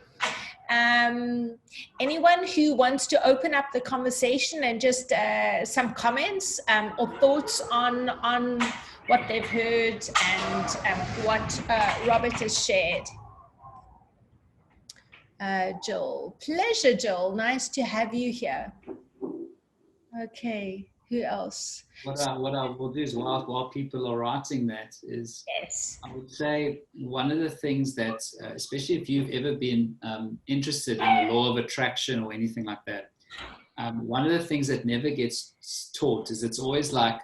anyone who wants to open up the conversation and just some comments or thoughts on what they've heard and what Robert has shared. Joel, pleasure, Joel. Nice to have you here. Okay, who else? What I will do is, while people are writing that, is Yes. I would say one of the things that, especially if you've ever been interested in the law of attraction or anything like that, one of the things that never gets taught is it's always like,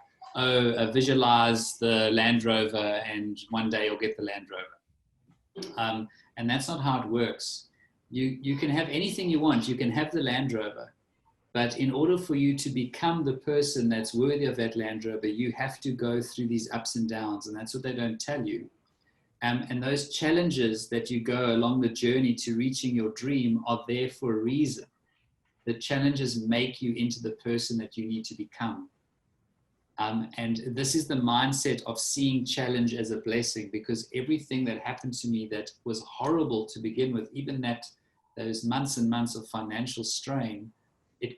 visualize the Land Rover and one day you'll get the Land Rover. And that's not how it works. You can have anything you want. You can have the Land Rover. But in order for you to become the person that's worthy of that Land Rover, you have to go through these ups and downs, and that's what they don't tell you. And those challenges that you go along the journey to reaching your dream are there for a reason. The challenges make you into the person that you need to become. And this is the mindset of seeing challenge as a blessing, because everything that happened to me that was horrible to begin with, even those months and months of financial strain, it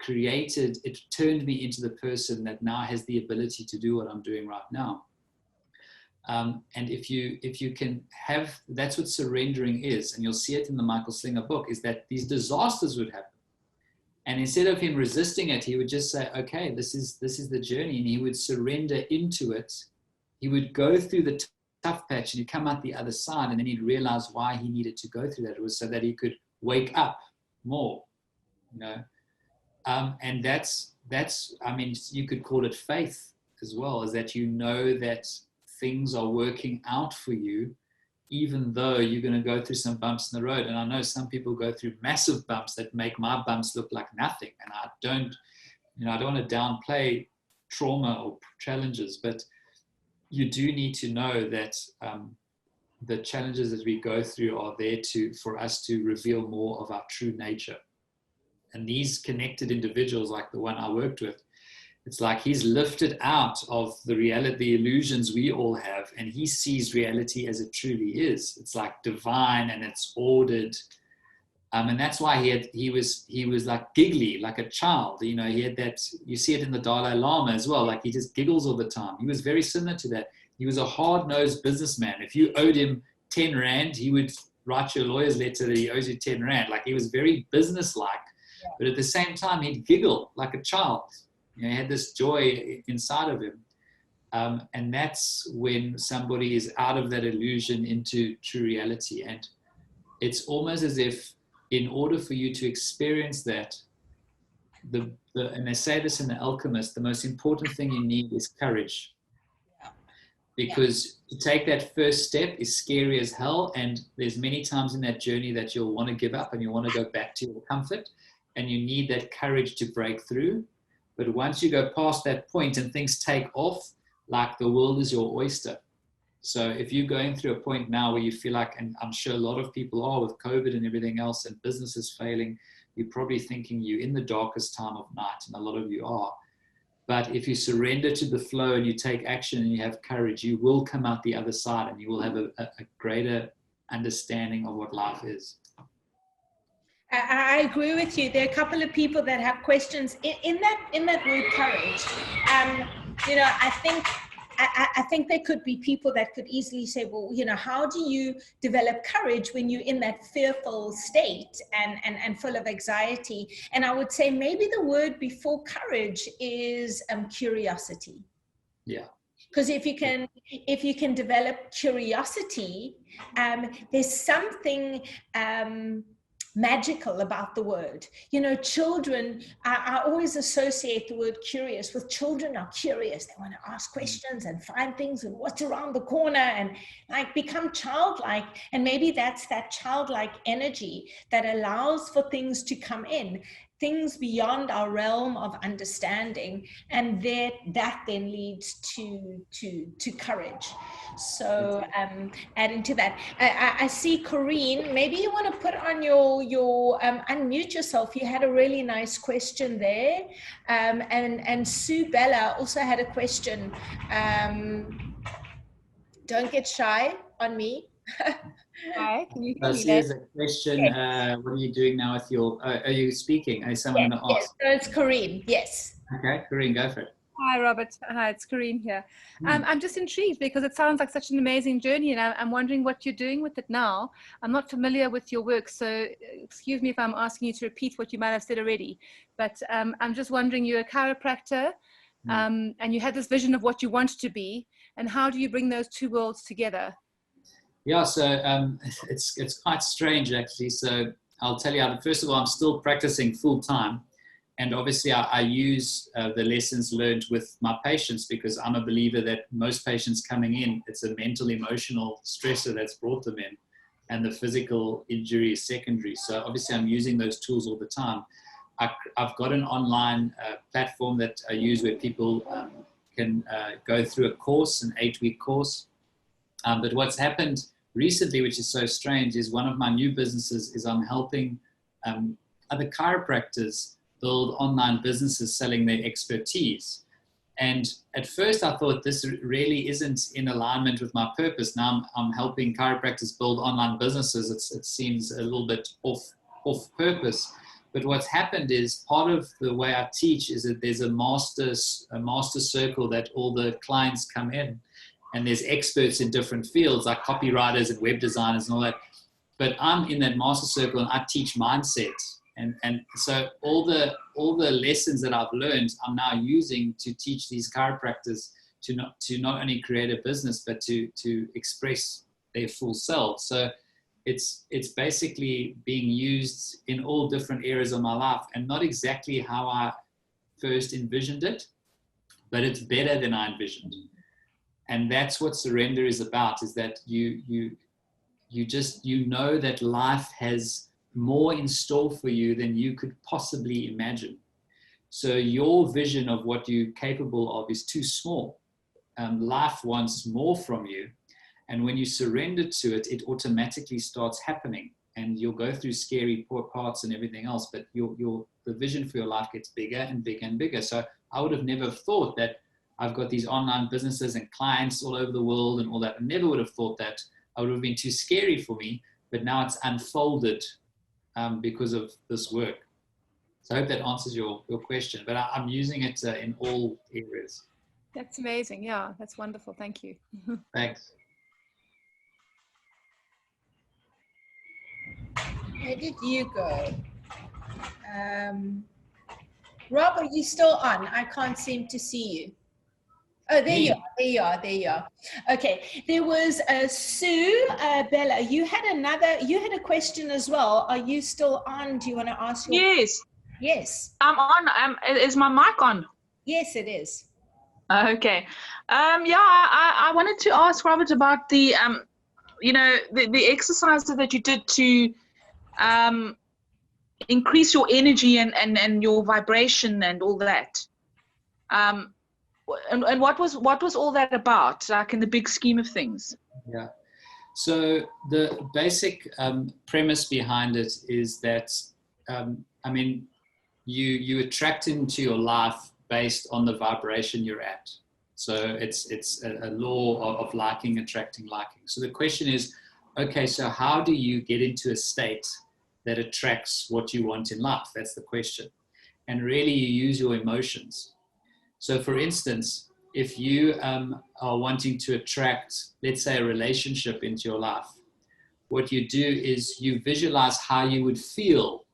turned me into the person that now has the ability to do what I'm doing right now. And if you can have, that's what surrendering is, and you'll see it in the Michael Slinger book, is that these disasters would happen. And instead of him resisting it, he would just say, okay, this is the journey. And he would surrender into it. He would go through the tough patch and he'd come out the other side, and then he'd realize why he needed to go through that. It was so that he could wake up more, you know. And that's, I mean, you could call it faith as well, is that you know that things are working out for you, even though you're going to go through some bumps in the road. And I know some people go through massive bumps that make my bumps look like nothing. And I don't want to downplay trauma or challenges, but you do need to know that the challenges that we go through are there for us to reveal more of our true nature. And these connected individuals, like the one I worked with, it's like he's lifted out of the reality, the illusions we all have, and he sees reality as it truly is. It's like divine and it's ordered. And that's why he was like giggly, like a child. You know, he had that, you see it in the Dalai Lama as well, like he just giggles all the time. He was very similar to that. He was a hard-nosed businessman. If you owed him 10 Rand, he would write you a lawyer's letter that he owes you 10 Rand. Like he was very businesslike, but at the same time, he'd giggle like a child. You know, he had this joy inside of him. And that's when somebody is out of that illusion into true reality. And it's almost as if in order for you to experience that, and they say this in The Alchemist, the most important thing you need is courage. Because to take that first step is scary as hell. And there's many times in that journey that you'll want to give up and you'll want to go back to your comfort. And you need that courage to break through. But once you go past that point and things take off, like the world is your oyster. So if you're going through a point now where you feel like, and I'm sure a lot of people are with COVID and everything else and businesses failing, you're probably thinking you're in the darkest time of night, and a lot of you are. But if you surrender to the flow and you take action and you have courage, you will come out the other side and you will have a greater understanding of what life is. I agree with you. There are a couple of people that have questions in that word courage. You know, I think there could be people that could easily say, well, you know, how do you develop courage when you're in that fearful state and full of anxiety? And I would say maybe the word before courage is curiosity. Yeah. Because if you can develop curiosity, there's something magical about the word. You know, children, I always associate the word curious with children are curious. They want to ask questions and find things and what's around the corner and like become childlike. And maybe that's that childlike energy that allows for things to come in, things beyond our realm of understanding, and that then leads to courage. So adding to that, I see Corinne, maybe you want to put on your unmute yourself. You had a really nice question there, and Sue Bella also had a question. Don't get shy on me. Hi, can you hear me? Here's a question. Yes. What are you doing now with your, are you speaking? Is someone going to ask? Yes, so it's Corinne, yes. Okay, Corinne, go for it. Hi, Robert. Hi, it's Corinne here. I'm just intrigued because it sounds like such an amazing journey, and I'm wondering what you're doing with it now. I'm not familiar with your work, so excuse me if I'm asking you to repeat what you might have said already, but I'm just wondering, you're a chiropractor, and you had this vision of what you want to be, and how do you bring those two worlds together? Yeah, so it's quite strange actually. So I'll tell you, first of all, I'm still practicing full time. And obviously I use the lessons learned with my patients, because I'm a believer that most patients coming in, it's a mental, emotional stressor that's brought them in, and the physical injury is secondary. So obviously I'm using those tools all the time. I've got an online platform that I use where people can go through a course, an 8-week course. But what's happened recently, which is so strange, is one of my new businesses is I'm helping other chiropractors build online businesses selling their expertise. And at first I thought this really isn't in alignment with my purpose. Now I'm helping chiropractors build online businesses. It seems a little bit off purpose. But what's happened is, part of the way I teach is that there's a master circle that all the clients come in. and there's experts in different fields like copywriters and web designers and all that. But I'm in that master circle and I teach mindset. And so all the lessons that I've learned, I'm now using to teach these chiropractors to not only create a business, but to express their full self. So it's basically being used in all different areas of my life, and not exactly how I first envisioned it, but it's better than I envisioned. And that's what surrender is about, is that you know that life has more in store for you than you could possibly imagine. So your vision of what you're capable of is too small. Life wants more from you. And when you surrender to it, it automatically starts happening. And you'll go through scary parts and everything else, but the vision for your life gets bigger and bigger and bigger. So I would have never thought that I've got these online businesses and clients all over the world and all that. I never would have thought that. I would have been too scary for me, but now it's unfolded because of this work. So I hope that answers your question, but I'm using it in all areas. That's amazing. Yeah, that's wonderful. Thank you. Thanks. Where did you go? Rob, are you still on? I can't seem to see you. Oh, there you are. Okay, there was Sue Bella. You had a question as well. Are you still on? Do you want to ask your Yes. Yes. I'm on. Is my mic on? Yes, it is. Okay. I wanted to ask Robert about the the exercises that you did to increase your energy and your vibration and all that. And what was all that about, like in the big scheme of things? Yeah. So the basic premise behind it is that, you attract into your life based on the vibration you're at. So it's a law of liking, attracting, liking. So the question is, okay, so how do you get into a state that attracts what you want in life? That's the question. And really you use your emotions. So for instance, if you are wanting to attract, let's say, a relationship into your life, what you do is you visualize how you would feel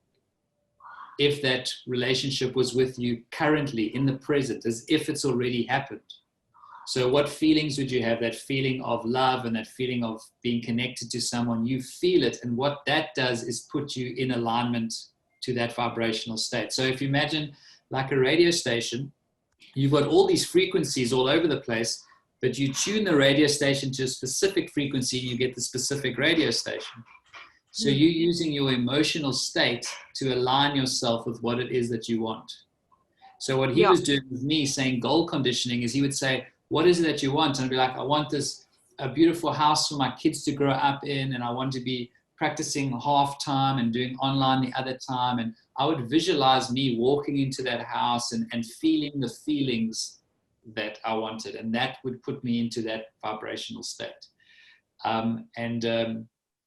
if that relationship was with you currently in the present, as if it's already happened. So what feelings would you have? That feeling of love and that feeling of being connected to someone, you feel it. And what that does is put you in alignment to that vibrational state. So if you imagine like a radio station, you've got all these frequencies all over the place, but you tune the radio station to a specific frequency, you get the specific radio station. So you're using your emotional state to align yourself with what it is that you want. So what he was doing with me saying goal conditioning is he would say, what is it that you want? And I'd be like, I want a beautiful house for my kids to grow up in, and I want to be practicing half time and doing online the other time. And I would visualize me walking into that house and feeling the feelings that I wanted. And that would put me into that vibrational state.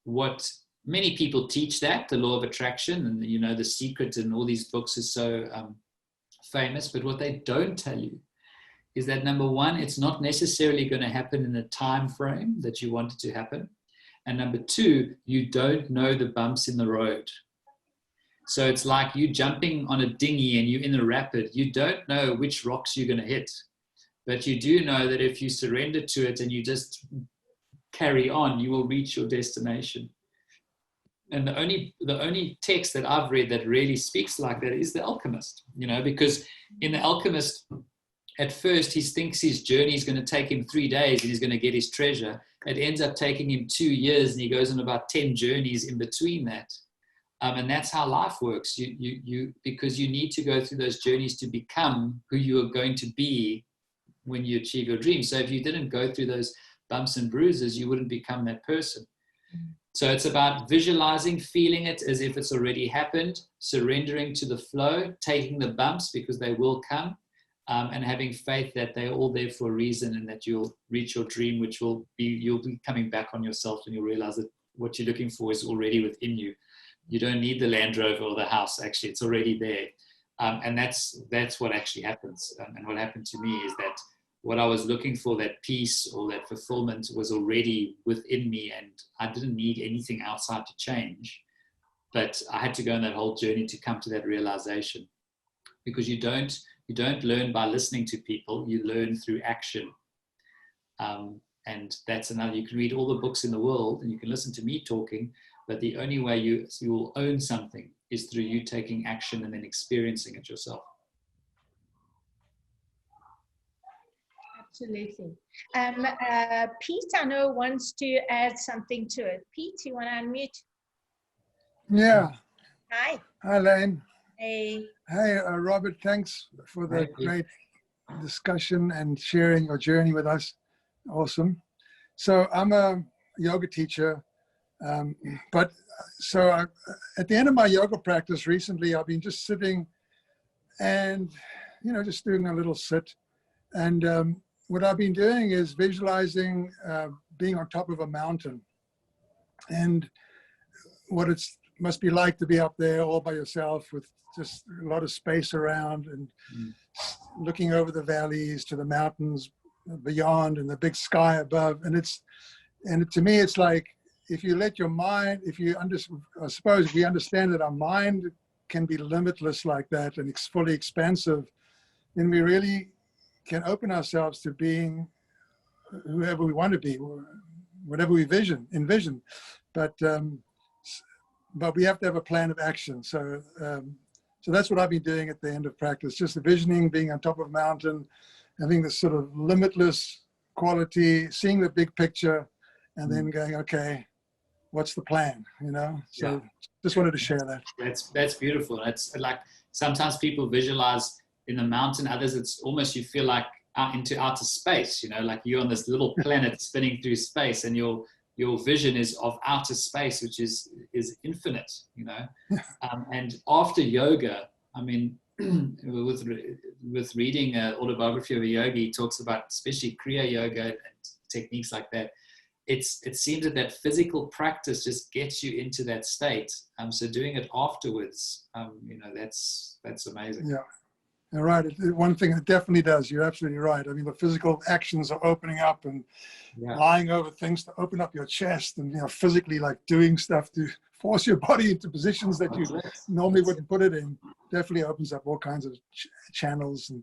What many people teach that, the law of attraction, and The Secret and all these books is so famous. But what they don't tell you is that, number one, it's not necessarily going to happen in the time frame that you want it to happen. And number two, you don't know the bumps in the road. So it's like you jumping on a dinghy and you're in the rapid. You don't know which rocks you're going to hit. But you do know that if you surrender to it and you just carry on, you will reach your destination. And the only text that I've read that really speaks like that is The Alchemist, because in The Alchemist, at first he thinks his journey is going to take him 3 days and he's going to get his treasure. It ends up taking him 2 years and he goes on about 10 journeys in between that. And that's how life works. Because you need to go through those journeys to become who you are going to be when you achieve your dream. So if you didn't go through those bumps and bruises, you wouldn't become that person. So it's about visualizing, feeling it as if it's already happened, surrendering to the flow, taking the bumps because they will come, and having faith that they're all there for a reason and that you'll reach your dream, which will be, you'll be coming back on yourself and you'll realize that what you're looking for is already within you. You don't need the Land Rover or the house. Actually, it's already there. And that's what actually happens. And what happened to me is that what I was looking for, that peace or that fulfillment, was already within me, and I didn't need anything outside to change. But I had to go on that whole journey to come to that realization, because you don't learn by listening to people, you learn through action. And that's another, you can read all the books in the world and you can listen to me talking, but the only way you will own something is through you taking action and then experiencing it yourself. Absolutely. Pete, I know, wants to add something to it. Pete, you want to unmute? Yeah. Hi. Hi, Elaine. Hey. Hey, Robert, thanks for the great discussion and sharing your journey with us. Awesome. So I'm a yoga teacher, at the end of my yoga practice recently, I've been just sitting and, just doing a little sit. And what I've been doing is visualizing being on top of a mountain, and what it must be like to be up there all by yourself with just a lot of space around, and looking over the valleys to the mountains beyond and the big sky above. And to me, it's like, if you let your mind, I suppose if we understand that our mind can be limitless like that and it's fully expansive, then we really can open ourselves to being whoever we want to be, whatever we envision. But we have to have a plan of action. So that's what I've been doing at the end of practice, just envisioning being on top of a mountain, having this sort of limitless quality, seeing the big picture, and then going, okay, what's the plan? So just wanted to share that. That's beautiful. That's like, sometimes people visualize in the mountain, others it's almost, you feel like out into outer space, like you're on this little planet spinning through space, and your vision is of outer space, which is infinite, and after yoga, I mean, with reading an autobiography of a yogi, he talks about especially Kriya yoga and techniques like that. It seems that physical practice just gets you into that state. So doing it afterwards, that's amazing. Yeah. You're right. One thing it definitely does. You're absolutely right. I mean, the physical actions are opening up and lying over things to open up your chest, and physically like doing stuff to force your body into positions that you normally wouldn't put it in. Definitely opens up all kinds of channels and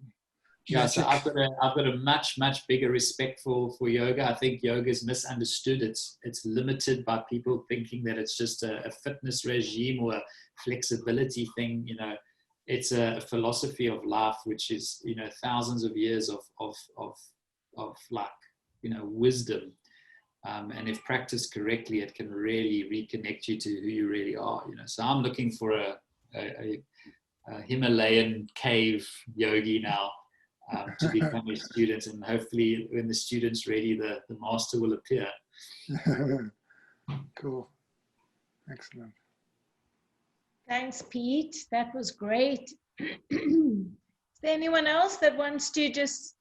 So I've got a much bigger respect for yoga. I think yoga is misunderstood. It's limited by people thinking that it's just a fitness regime or a flexibility thing. It's a philosophy of life, which is thousands of years of wisdom. And if practiced correctly, it can really reconnect you to who you really are. So I'm looking for a Himalayan cave yogi now. To become a student, and hopefully when the student's ready, the master will appear. Cool. Excellent. Thanks, Pete. That was great. Is there anyone else that wants to just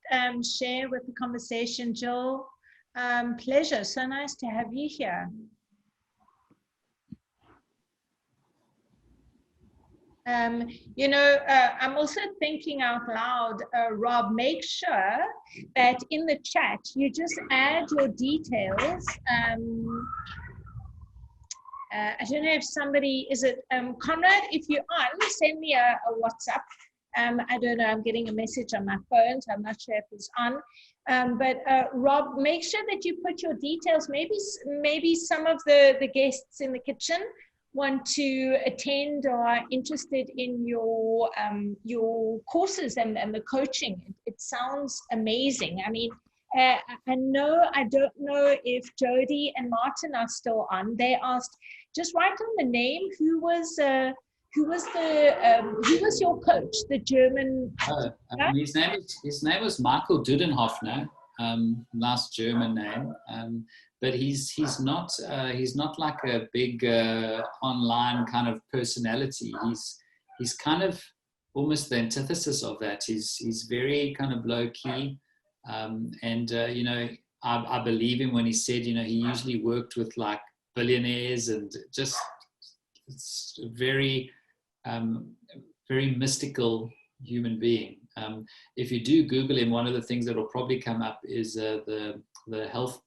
share with the conversation? Jill, pleasure. So nice to have you here. I'm also thinking out loud, Rob, make sure that in the chat, you just add your details. I don't know if somebody, is it Conrad? If you're on, send me a WhatsApp. I don't know, I'm getting a message on my phone, so I'm not sure if it's on. But Rob, make sure that you put your details. Maybe some of the guests in the kitchen want to attend or are interested in your courses and the coaching. It sounds amazing. I mean, I don't know if Jody and Martin are still on. They asked, just write on the name. Who was your coach? The German. His name was Michael Dudenhoffner. Last German name. But he's not like a big online kind of personality. He's kind of almost the antithesis of that. He's very kind of low key, I believe him when he said he usually worked with like billionaires, and just it's a very very mystical human being. If you do Google him, one of the things that will probably come up is the health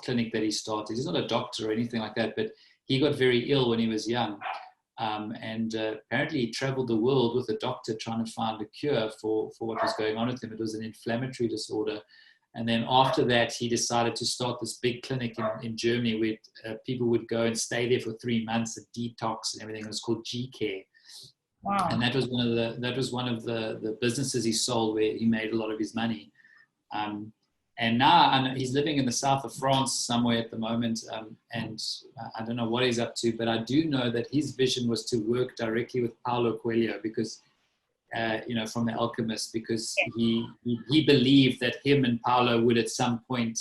clinic that he started. He's not a doctor or anything like that, but he got very ill when he was young. And apparently he traveled the world with a doctor trying to find a cure for what was going on with him. It was an inflammatory disorder. And then after that, he decided to start this big clinic in Germany where people would go and stay there for 3 months and detox and everything. It was called G-Care. Wow. And that was one of the businesses he sold where he made a lot of his money. And now he's living in the south of France somewhere at the moment, and I don't know what he's up to, but I do know that his vision was to work directly with Paulo Coelho because, from The Alchemist, because he believed that him and Paulo would at some point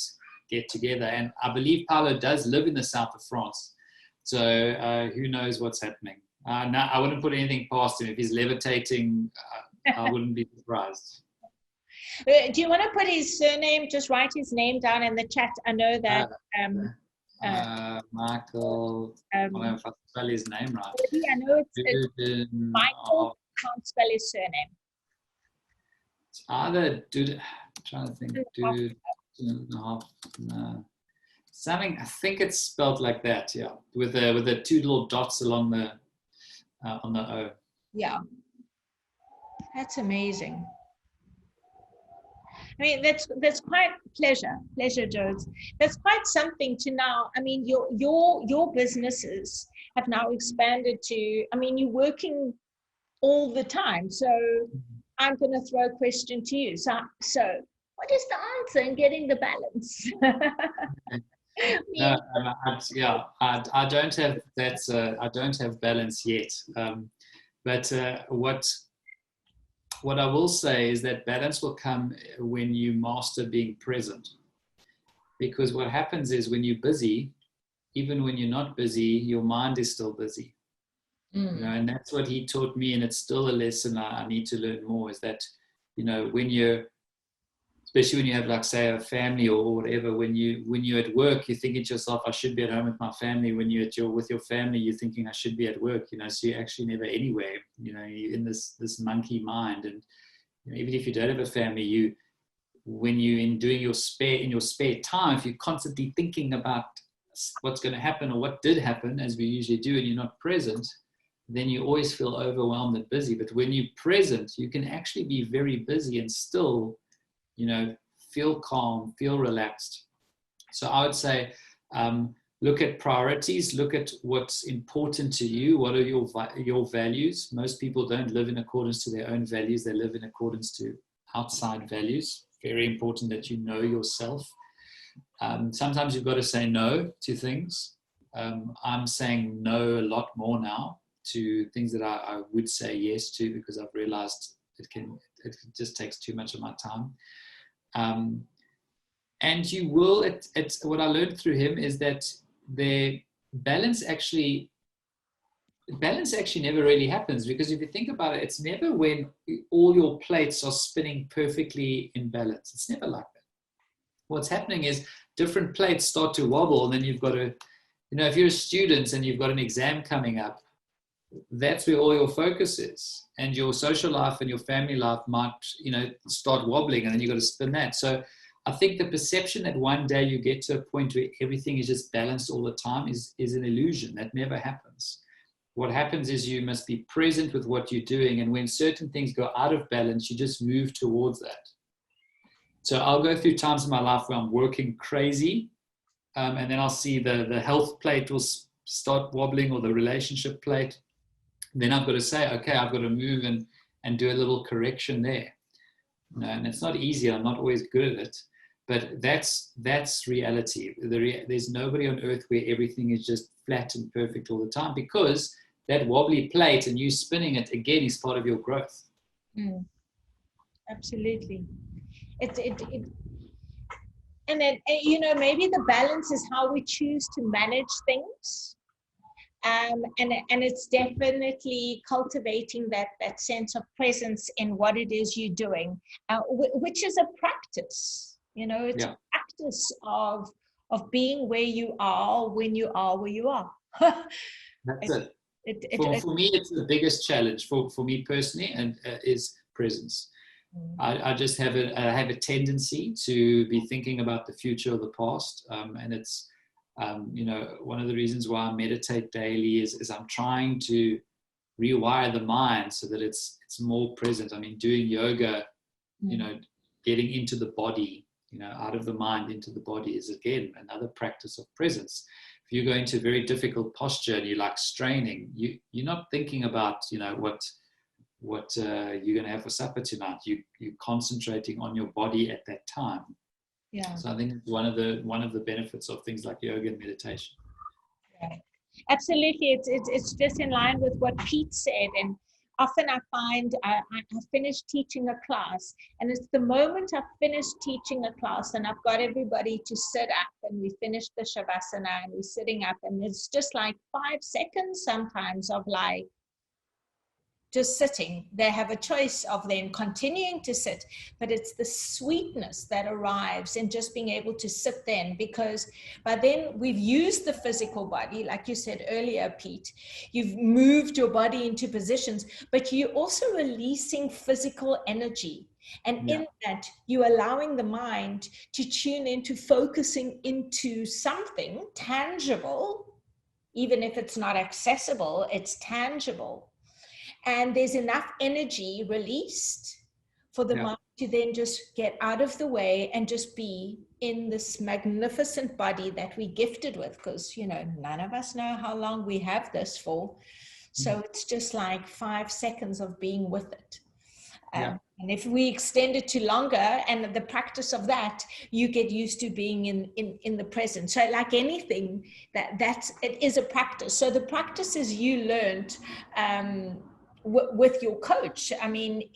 get together. And I believe Paulo does live in the south of France. So who knows what's happening. No, I wouldn't put anything past him. If he's levitating, I wouldn't be surprised. Do you want to put his surname, just write his name down in the chat? I know that Michael, I don't know if I spell his name right. I know it's Michael, can't spell his surname. It's either I'm trying to think, no. Something, I think it's spelled like that, yeah, with the 2 little dots along the on the O. Yeah, that's amazing. I mean, that's quite pleasure, Jones. That's quite something to now. I mean, your businesses have now expanded to. I mean, you're working all the time. So I'm going to throw a question to you. So what is the answer in getting the balance? No, I don't have that. I don't have balance yet. But what I will say is that balance will come when you master being present. Because what happens is when you're busy, even when you're not busy, your mind is still busy. And that's what he taught me, and it's still a lesson I need to learn more. Is that when you're, especially when you have, like, say, a family or whatever, when you're at work, you're thinking to yourself, I should be at home with my family. When you're with your family, you're thinking, I should be at work. So you're actually never anywhere. You're in this monkey mind, and even if you don't have a family, when you're in your spare time, if you're constantly thinking about what's going to happen or what did happen, as we usually do, and you're not present, then you always feel overwhelmed and busy. But when you're present, you can actually be very busy and still, feel calm, feel relaxed. So I would say, look at priorities, look at what's important to you. What are your values? Most people don't live in accordance to their own values. They live in accordance to outside values. Very important that you know yourself. Sometimes you've got to say no to things. I'm saying no a lot more now to things that I would say yes to, because I've realized it just takes too much of my time. And you will, it's what I learned through him is that the balance actually never really happens, because if you think about it, it's never when all your plates are spinning perfectly in balance. It's never like that. What's happening is different plates start to wobble, and then you've got to, if you're a student and you've got an exam coming up, that's where all your focus is, and your social life and your family life might, start wobbling, and then you've got to spin that. So I think the perception that one day you get to a point where everything is just balanced all the time is an illusion. That never happens. What happens is you must be present with what you're doing, and when certain things go out of balance, you just move towards that. So I'll go through times in my life where I'm working crazy, and then I'll see the health plate will start wobbling, or the relationship plate. Then I've got to say, okay, I've got to move and do a little correction there. And it's not easy. I'm not always good at it, but that's reality. There's nobody on earth where everything is just flat and perfect all the time, because that wobbly plate and you spinning it again is part of your growth. Absolutely. And then, maybe the balance is how we choose to manage things. And it's definitely cultivating that sense of presence in what it is you're doing, which is a practice. It's a practice of being where you are when you are where you are. That's it. For me, it's the biggest challenge for me personally, and is presence. I just have a tendency to be thinking about the future or the past, and it's one of the reasons why I meditate daily is I'm trying to rewire the mind so that it's more present. I mean, doing yoga, getting into the body, out of the mind into the body is again another practice of presence. If you go into a very difficult posture and you're like straining, you're not thinking about what you're going to have for supper tonight. You're concentrating on your body at that time. Yeah. So I think it's one of the benefits of things like yoga and meditation. Yeah. Absolutely, it's just in line with what Pete said. And often I find I finish teaching a class, and it's the moment I've finished teaching a class and I've got everybody to sit up, and we finish the shavasana and we're sitting up, and it's just like 5 seconds sometimes of like just sitting. They have a choice of then continuing to sit, but it's the sweetness that arrives in just being able to sit then, because by then we've used the physical body, like you said earlier, Pete, you've moved your body into positions, but you're also releasing physical energy. And in that, you're allowing the mind to tune into focusing into something tangible, even if it's not accessible, it's tangible. And there's enough energy released for the mind to then just get out of the way and just be in this magnificent body that we're gifted with, because, none of us know how long we have this for. So it's just like 5 seconds of being with it. And if we extend it to longer, and the practice of that, you get used to being in the present. So like anything, it is a practice. So the practices you learned with your coach, I mean,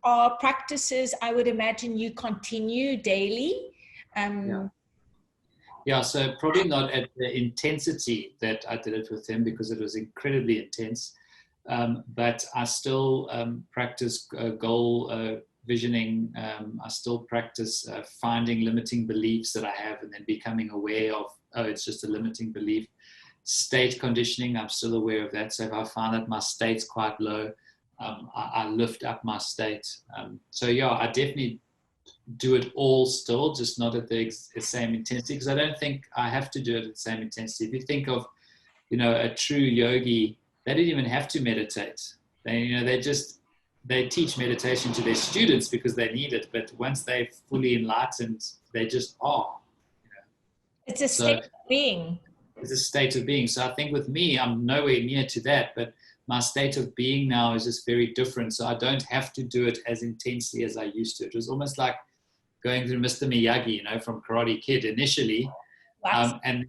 are practices I would imagine you continue daily. So probably not at the intensity that I did it with him, because it was incredibly intense. But I still practice goal visioning. I still practice finding limiting beliefs that I have and then becoming aware of, it's just a limiting belief. State conditioning, I'm still aware of that. So if I find that my state's quite low, I lift up my state. I definitely do it all still, just not at the same intensity, because I don't think I have to do it at the same intensity. If you think of, a true yogi, they didn't even have to meditate. They teach meditation to their students because they need it, but once they're fully enlightened, they just are. It's a state of being. It's a state of being. So I think with me, I'm nowhere near to that, but my state of being now is just very different. So I don't have to do it as intensely as I used to. It was almost like going through Mr. Miyagi, from Karate Kid initially. And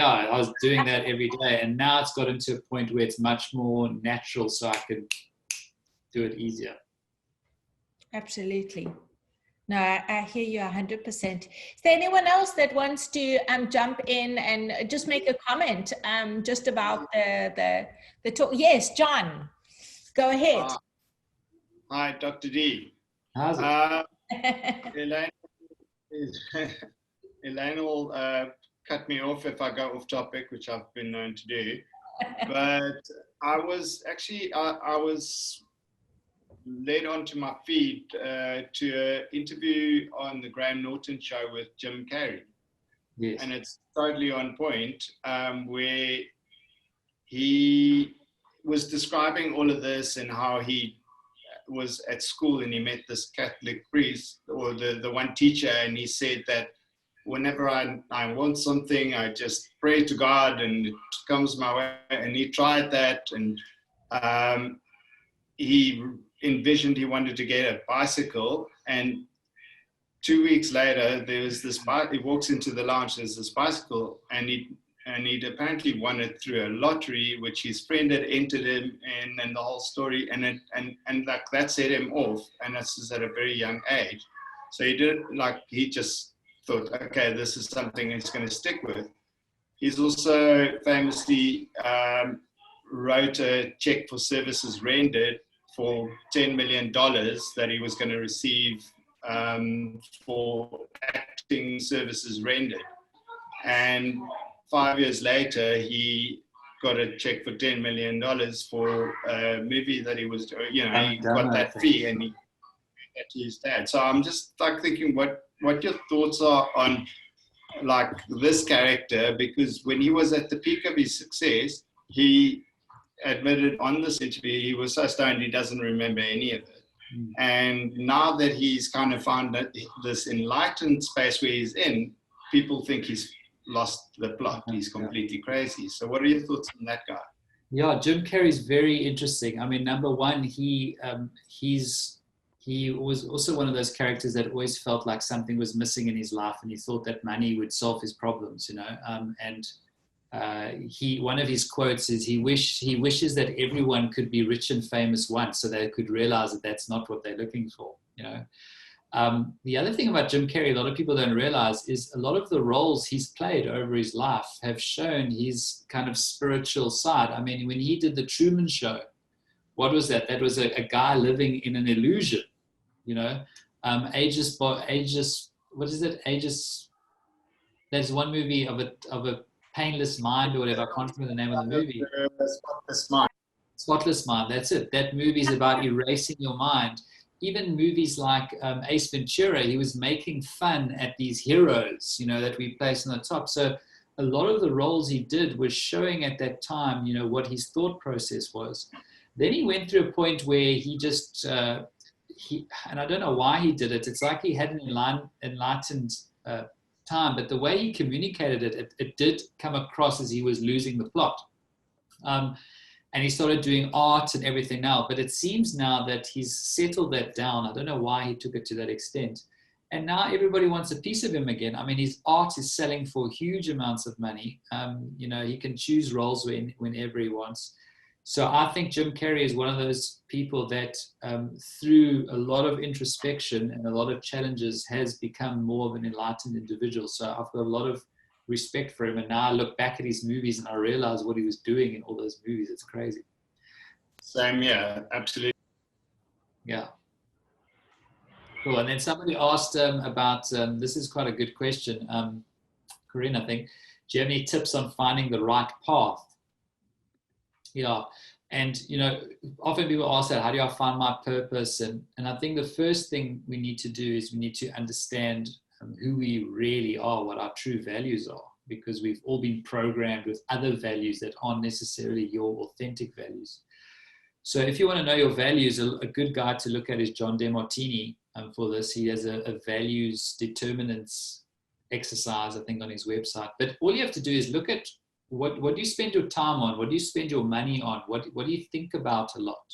I was doing that every day. And now it's gotten to a point where it's much more natural, so I can do it easier. Absolutely. No, I hear you 100%. Is there anyone else that wants to jump in and just make a comment just about the talk? Yes, John, go ahead. Hi, Dr. D. How's it? Elaine will cut me off if I go off topic, which I've been known to do. But I was led onto my feed to an interview on the Graham Norton show with Jim Carrey. Yes. And it's totally on point, where he was describing all of this and how he was at school and he met this Catholic priest, or the one teacher, and he said that whenever I want something, I just pray to God and it comes my way. And he tried that, and he envisioned he wanted to get a bicycle, and 2 weeks later there was this he walks into the lounge, there's this bicycle, and he'd apparently won it through a lottery, which his friend had entered him in, and the whole story, and like that set him off, and this is at a very young age. So he just thought, okay, this is something he's going to stick with. He's also famously wrote a check for services rendered for $10 million that he was going to receive for acting services rendered. And 5 years later, he got a check for $10 million for a movie that he was, he got that fee, and that to his dad. So I'm just like thinking what your thoughts are on like this character, because when he was at the peak of his success, he admitted on this interview he was so stoned he doesn't remember any of it. And now that he's kind of found that this enlightened space where he's in, people think he's lost the plot. He's completely crazy. So what are your thoughts on that guy? Yeah, Jim Carrey's very interesting. I mean, number one, he was also one of those characters that always felt like something was missing in his life, and he thought that money would solve his problems, you know. One of his quotes is he wishes that everyone could be rich and famous once, so they could realize that that's not what they're looking for, you know. The other thing about Jim Carrey, a lot of people don't realize, is a lot of the roles he's played over his life have shown his kind of spiritual side. I mean, when he did the Truman Show, what was that? That was a guy living in an illusion, you know. What is it? There's one movie of a painless mind or whatever. I can't remember the name of the movie. Spotless Mind. Spotless Mind, that's it. That movie is about erasing your mind. Even movies like Ace Ventura, he was making fun at these heroes, you know, that we place on the top. So a lot of the roles he did was showing at that time, you know, what his thought process was. Then he went through a point where he just, and I don't know why he did it. It's like he had an enlightened time, but the way he communicated it did come across as he was losing the plot. And he started doing art and everything now, but it seems now that he's settled that down. I don't know why he took it to that extent. And now everybody wants a piece of him again. I mean, his art is selling for huge amounts of money. You know, he can choose roles whenever he wants. So I think Jim Carrey is one of those people that through a lot of introspection and a lot of challenges has become more of an enlightened individual. So I've got a lot of respect for him, and now I look back at his movies and I realize what he was doing in all those movies. It's crazy. Same, yeah, absolutely. Yeah. Cool. And then somebody asked about this is quite a good question, Corinne, I think. Do you have any tips on finding the right path? Yeah. And, you know, often people ask that, how do I find my purpose? And I think the first thing we need to do is we need to understand who we really are, what our true values are, because we've all been programmed with other values that aren't necessarily your authentic values. So if you want to know your values, a good guide to look at is John DeMartini for this. He has a values determinants exercise, I think, on his website. But all you have to do is look at what do you spend your time on? What do you spend your money on? What do you think about a lot?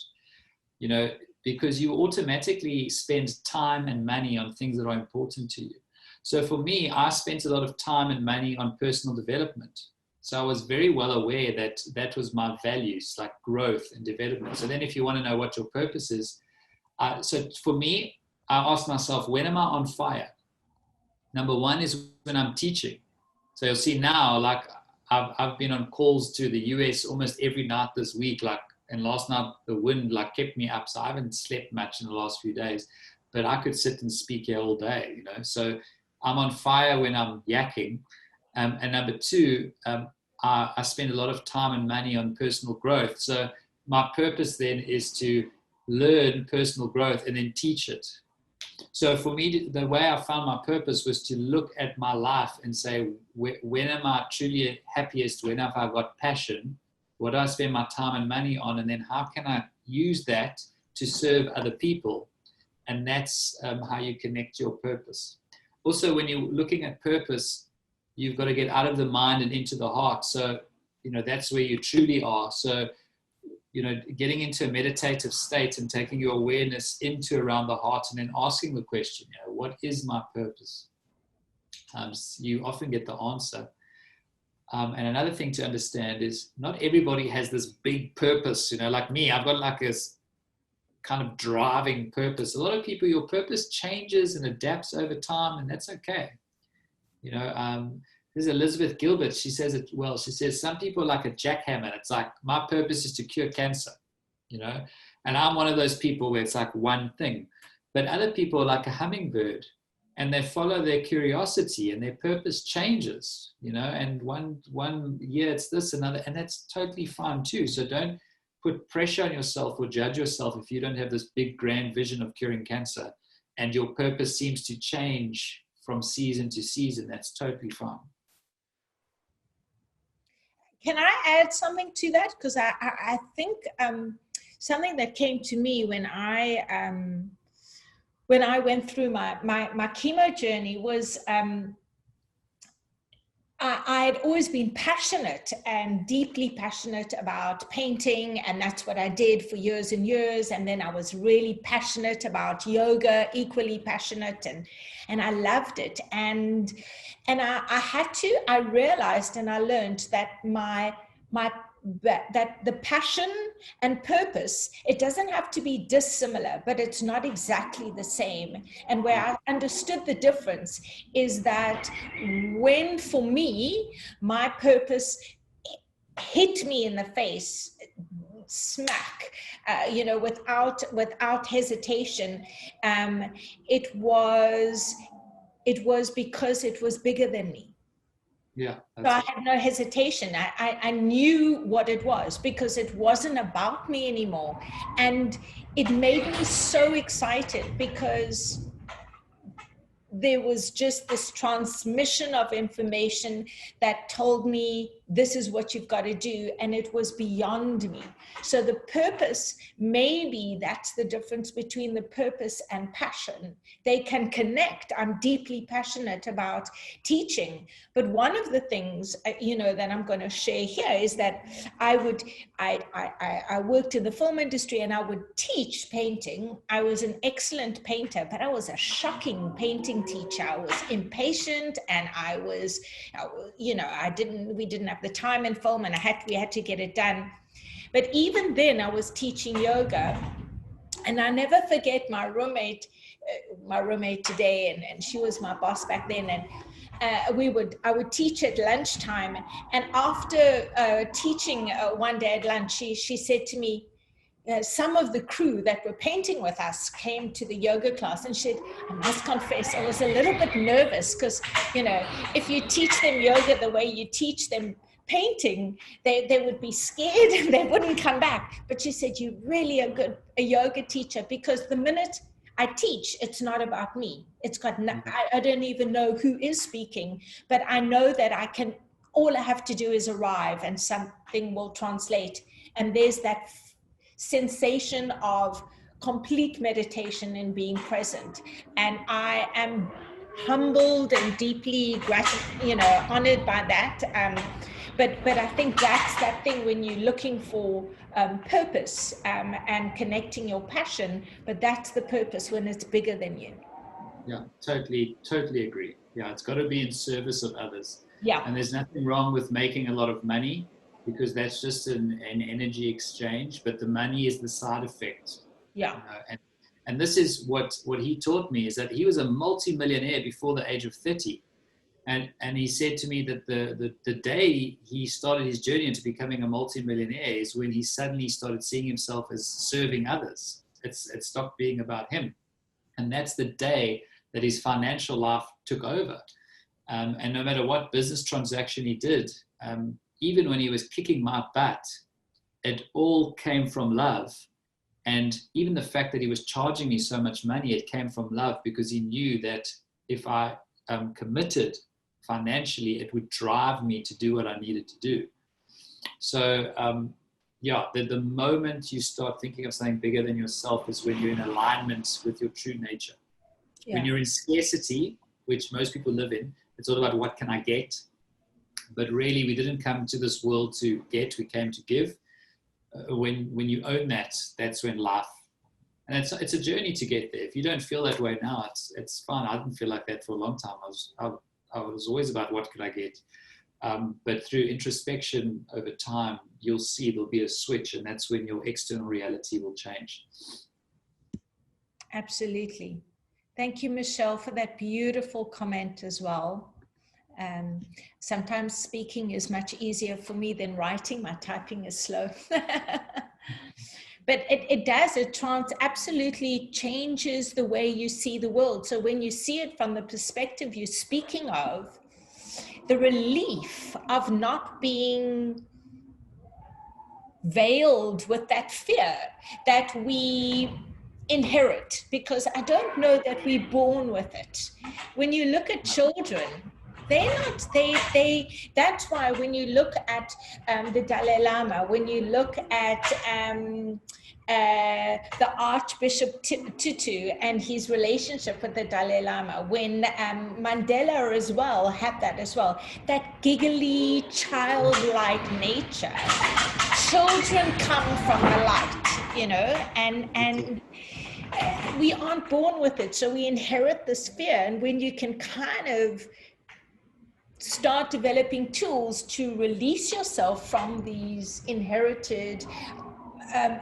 You know, because you automatically spend time and money on things that are important to you. So for me, I spent a lot of time and money on personal development. So I was very well aware that that was my values, like growth and development. So then if you want to know what your purpose is, so for me, I asked myself, when am I on fire? Number one is when I'm teaching. So you'll see now, like I've been on calls to the US almost every night this week, like, and last night the wind like kept me up. So I haven't slept much in the last few days, but I could sit and speak here all day, you know. So I'm on fire when I'm yakking. And number two, I spend a lot of time and money on personal growth. So my purpose then is to learn personal growth and then teach it. So for me, the way I found my purpose was to look at my life and say, when am I truly happiest? When have I got passion? What do I spend my time and money on? And then how can I use that to serve other people? And that's how you connect your purpose. Also, when you're looking at purpose, you've got to get out of the mind and into the heart. So, you know, that's where you truly are. So, you know, getting into a meditative state and taking your awareness into around the heart and then asking the question, you know, what is my purpose? You often get the answer. And another thing to understand is not everybody has this big purpose, you know, like me. I've got like this kind of driving purpose. A lot of people, your purpose changes and adapts over time, and that's okay. You know, there's Elizabeth Gilbert. She says it well. She says, some people are like a jackhammer. It's like, my purpose is to cure cancer, you know, and I'm one of those people where it's like one thing. But other people are like a hummingbird, and they follow their curiosity, and their purpose changes, you know, and one year it's this, another, and that's totally fine too. So don't put pressure on yourself or judge yourself if you don't have this big grand vision of curing cancer. and your purpose seems to change from season to season, that's totally fine. Can I add something to that? Because I think something that came to me when I went through my chemo journey was I had always been passionate and deeply passionate about painting, and that's what I did for years and years. And then I was really passionate about yoga, equally passionate, and I loved it. And I realized and I learned that that the passion and purpose, it doesn't have to be dissimilar, but it's not exactly the same. And where I understood the difference is that when, for me, my purpose hit me in the face, smack, without hesitation, it was because it was bigger than me. Yeah. So I had no hesitation. I knew what it was because it wasn't about me anymore. And it made me so excited because there was just this transmission of information that told me this is what you've got to do, and it was beyond me. So the purpose, maybe that's the difference between the purpose and passion. They can connect. I'm deeply passionate about teaching, but one of the things that I'm going to share here is that I worked in the film industry and I would teach painting. I was an excellent painter, but I was a shocking painting teacher. I was impatient, and we didn't have the time in film, and we had to get it done. But even then I was teaching yoga, and I never forget my roommate today, and she was my boss back then, and I would teach at lunchtime, and after teaching one day at lunch, she said to me, some of the crew that were painting with us came to the yoga class, and she said, I must confess, I was a little bit nervous because, if you teach them yoga the way you teach them painting, they would be scared and they wouldn't come back. But she said, you're really a yoga teacher, because the minute I teach, it's not about me. It's got I don't even know who is speaking, but I know that all I have to do is arrive and something will translate. And there's that sensation of complete meditation and being present. And I am humbled and deeply honored by that. But I think that's that thing when you're looking for purpose and connecting your passion, but that's the purpose when it's bigger than you. Yeah, totally agree. Yeah, it's got to be in service of others. Yeah. And there's nothing wrong with making a lot of money, because that's just an energy exchange, but the money is the side effect. Yeah. And this is what he taught me, is that he was a multi-millionaire before the age of 30. And he said to me that the day he started his journey into becoming a multi-millionaire is when he suddenly started seeing himself as serving others. It stopped being about him. And that's the day that his financial life took over. And no matter what business transaction he did, even when he was kicking my butt, it all came from love. And even the fact that he was charging me so much money, it came from love, because he knew that if I committed financially, it would drive me to do what I needed to do. So the moment you start thinking of something bigger than yourself is when you're in alignment with your true nature. Yeah. When you're in scarcity, which most people live in, it's all about what can I get? But really, we didn't come to this world to get, we came to give. When you own that, that's when life, and it's a journey to get there. If you don't feel that way now, it's fine. I didn't feel like that for a long time. I was always about what could I get. But through introspection over time, you'll see there'll be a switch, and that's when your external reality will change. Absolutely. Thank you, Michelle, for that beautiful comment as well. Sometimes speaking is much easier for me than writing. My typing is slow. But it absolutely changes the way you see the world. So when you see it from the perspective you're speaking of, the relief of not being veiled with that fear that we inherit, because I don't know that we're born with it. When you look at children, they're not, that's why when you look at the Dalai Lama, when you look at the Archbishop Tutu and his relationship with the Dalai Lama, when Mandela as well had that as well, that giggly, childlike nature. Children come from the light, you know, and we aren't born with it, so we inherit this fear. And when you can kind of start developing tools to release yourself from these inherited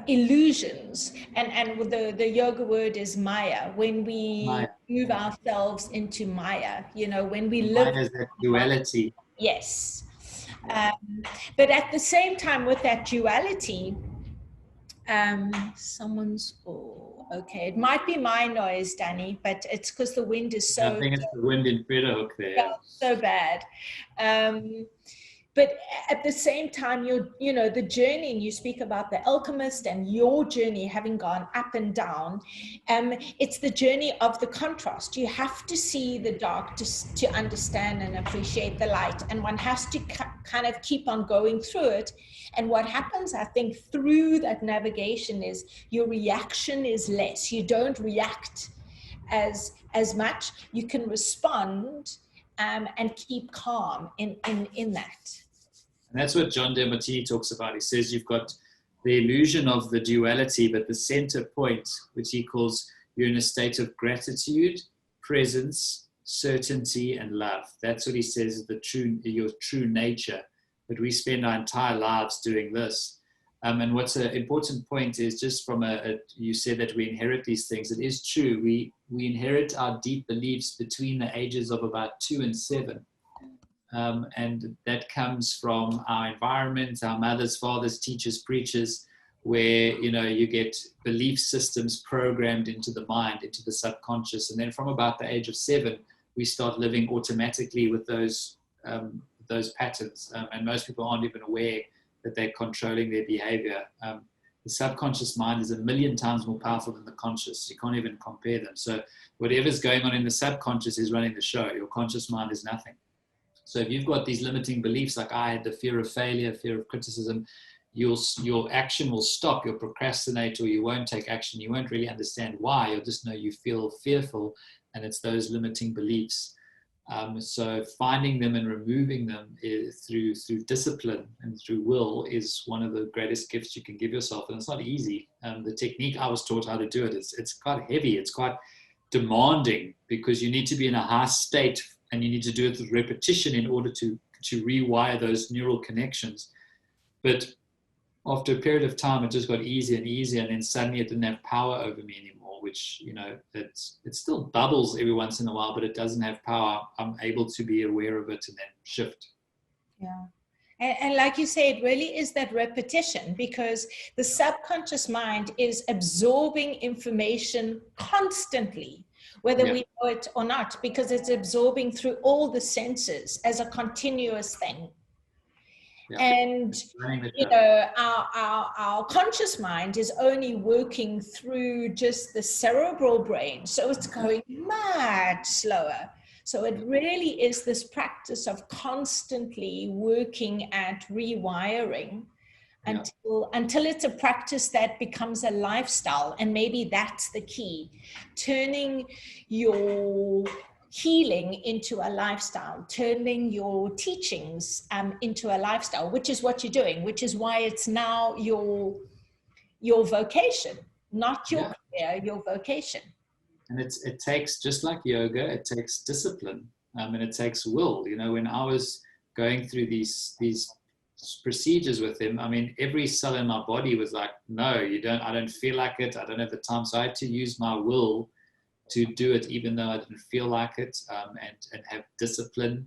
illusions, and the yoga word is Maya, when we move ourselves into Maya, you know, when we live Maya is that duality. Yes. But at the same time, with that duality, okay, it might be my noise, Danny, but it's because the wind is so, I think it's the wind in Meadowhook there. yeah, so bad. But at the same time, you know, the journey, and you speak about the alchemist and your journey having gone up and down. It's the journey of the contrast. You have to see the dark to understand and appreciate the light. And one has to kind of keep on going through it. And what happens, I think, through that navigation is your reaction is less. You don't react as much. You can respond and keep calm in that. And that's what John Demartini talks about. He says you've got the illusion of the duality, but the center point, which he calls you're in a state of gratitude, presence, certainty, and love. That's what he says is your true nature. But we spend our entire lives doing this. And what's an important point is just from you said that we inherit these things. It is true. We inherit our deep beliefs between the ages of about 2 and 7. And that comes from our environment, our mothers, fathers, teachers, preachers, where, you know, you get belief systems programmed into the mind, into the subconscious. And then from about the age of 7, we start living automatically with those patterns. And most people aren't even aware that they're controlling their behavior. The subconscious mind is 1,000,000 times more powerful than the conscious. You can't even compare them. So whatever's going on in the subconscious is running the show. Your conscious mind is nothing. So if you've got these limiting beliefs, like I had, the fear of failure, fear of criticism, your action will stop. You'll procrastinate, or you won't take action. You won't really understand why. You'll just know you feel fearful, and it's those limiting beliefs. So finding them and removing them through discipline and through will is one of the greatest gifts you can give yourself. And it's not easy. The technique I was taught how to do it, it's quite heavy. It's quite demanding, because you need to be in a high state, and you need to do it with repetition in order to rewire those neural connections. But after a period of time, it just got easier and easier, and then suddenly it didn't have power over me anymore, which, you know, it still bubbles every once in a while, but it doesn't have power. I'm able to be aware of it and then shift. Yeah. And like you say, it really is that repetition, because the subconscious mind is absorbing information constantly, whether we know it or not, because it's absorbing through all the senses as a continuous thing. Yeah. And, you know, our conscious mind is only working through just the cerebral brain. So it's going much slower. So it really is this practice of constantly working at rewiring until it's a practice that becomes a lifestyle. And maybe that's the key, turning your healing into a lifestyle, turning your teachings into a lifestyle, which is what you're doing, which is why it's now your vocation, not your career, your vocation. And it takes, just like yoga, it takes discipline, and it takes will. You know, when I was going through these procedures with him, I mean, every cell in my body was like, no, I don't feel like it. I don't have the time. So I had to use my will to do it, even though I didn't feel like it, and have discipline,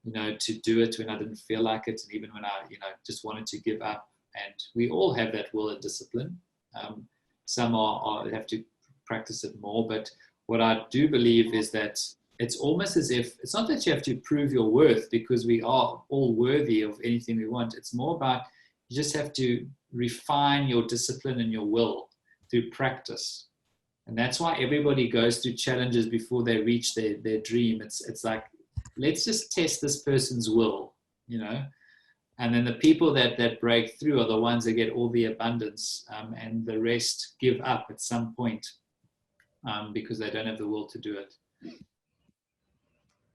you know, to do it when I didn't feel like it. And even when I, you know, just wanted to give up. And we all have that will and discipline. Some have to practice it more, but what I do believe is that it's almost as if, it's not that you have to prove your worth, because we are all worthy of anything we want. It's more about, you just have to refine your discipline and your will through practice. And that's why everybody goes through challenges before they reach their dream. It's like, let's just test this person's will, you know. And then the people that break through are the ones that get all the abundance, and the rest give up at some point because they don't have the will to do it.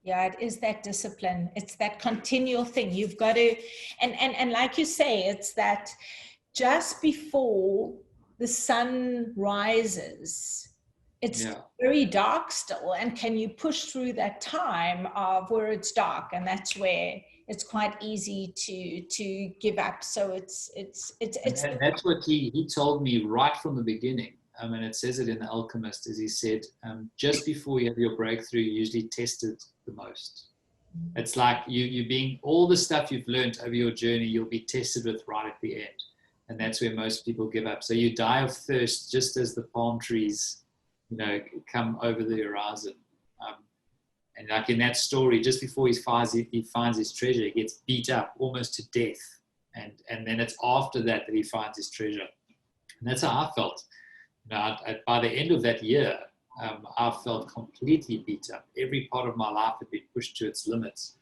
Yeah, it is that discipline. It's that continual thing. You've got to, and like you say, it's that just before the sun rises, it's very dark still. And can you push through that time of where it's dark? And that's where it's quite easy to give up. So it's and that's what he told me right from the beginning. And it says it in The Alchemist, as he said, just before you have your breakthrough, you usually tested the most. It's like you being all the stuff you've learned over your journey, you'll be tested with right at the end. And that's where most people give up. So you die of thirst just as the palm trees, you know, come over the horizon. And like in that story, just before he finds his treasure, he gets beat up almost to death. And then it's after that he finds his treasure. And that's how I felt. You know, by the end of that year, I felt completely beat up. Every part of my life had been pushed to its limits.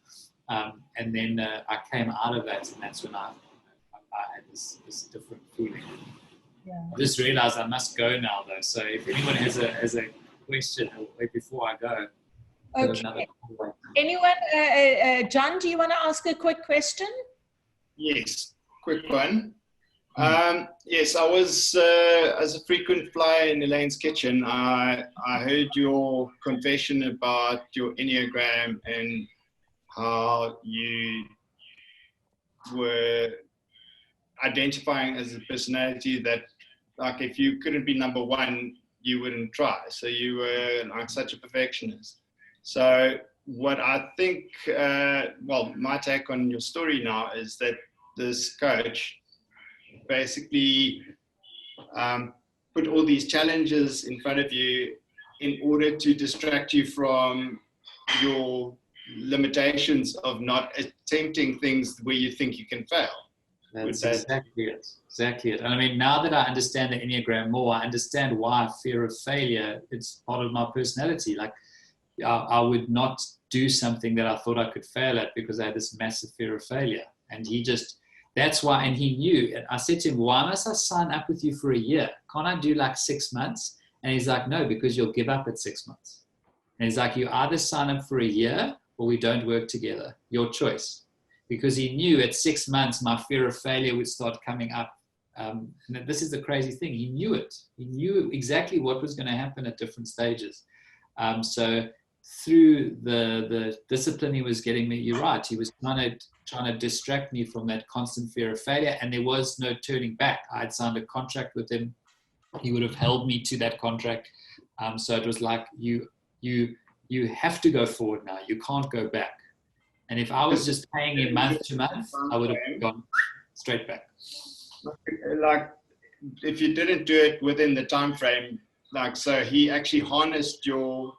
And then I came out of that, and that's when I had this different feeling. Yeah. I just realized I must go now, though. So if anyone has a question before I go. Okay. Anyone, John, do you want to ask a quick question? Yes, quick one. Yes, I was, as a frequent flyer in Elaine's kitchen, I heard your confession about your Enneagram and how you were identifying as a personality that, like, if you couldn't be number one, you wouldn't try. So you were like such a perfectionist. So what I think, well, my take on your story now is that this coach basically put all these challenges in front of you in order to distract you from your limitations of not attempting things where you think you can fail. That's exactly it. Exactly it. And I mean, now that I understand the Enneagram more, I understand why fear of failure, it's part of my personality. Like, I would not do something that I thought I could fail at because I had this massive fear of failure. And he just, that's why, and he knew. And I said to him, why must I sign up with you for a year? Can't I do like 6 months? And he's like, no, because you'll give up at 6 months. And he's like, you either sign up for a year or we don't work together. Your choice. Because he knew at 6 months, my fear of failure would start coming up. And this is the crazy thing. He knew it. He knew exactly what was going to happen at different stages. So through the discipline he was getting me, you're right, he was trying to distract me from that constant fear of failure, and there was no turning back. I had signed a contract with him. He would have held me to that contract. So it was like, you have to go forward now. You can't go back. And if I was just paying him month to month, I would have gone straight back. Like, if you didn't do it within the time frame, like, so he actually harnessed your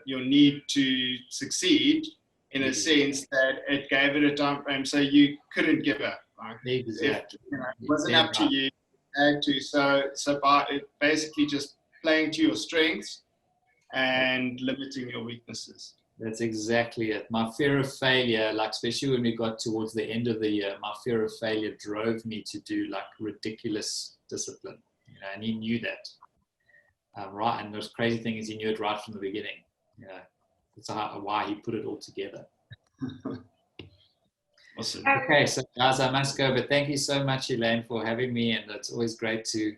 need to succeed in a sense that it gave it a time frame, so you couldn't give up. Right? Exactly. It wasn't up to you, had to. So by it basically just playing to your strengths and limiting your weaknesses. That's exactly it. My fear of failure, like especially when we got towards the end of the year, my fear of failure drove me to do like ridiculous discipline. You know, and he knew that. Right, and the crazy thing is he knew it right from the beginning. You know, that's why he put it all together. Awesome. Okay, so guys, I must go, but thank you so much, Elaine, for having me, and it's always great to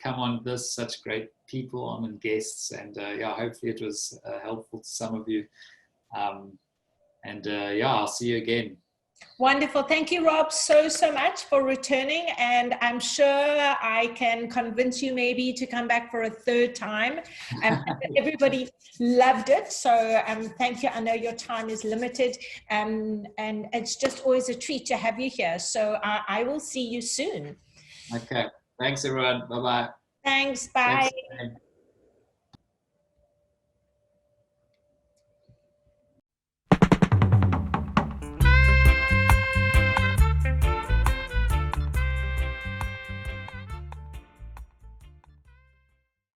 come on this, such great people on and guests, and yeah, hopefully it was helpful to some of you, and yeah, I'll see you again. Wonderful. Thank you, Rob, so much for returning. And I'm sure I can convince you maybe to come back for a third time. Everybody loved it. So thank you. I know your time is limited. And it's just always a treat to have you here. So I will see you soon. Okay. Thanks, everyone. Bye-bye. Thanks. Bye. Thanks.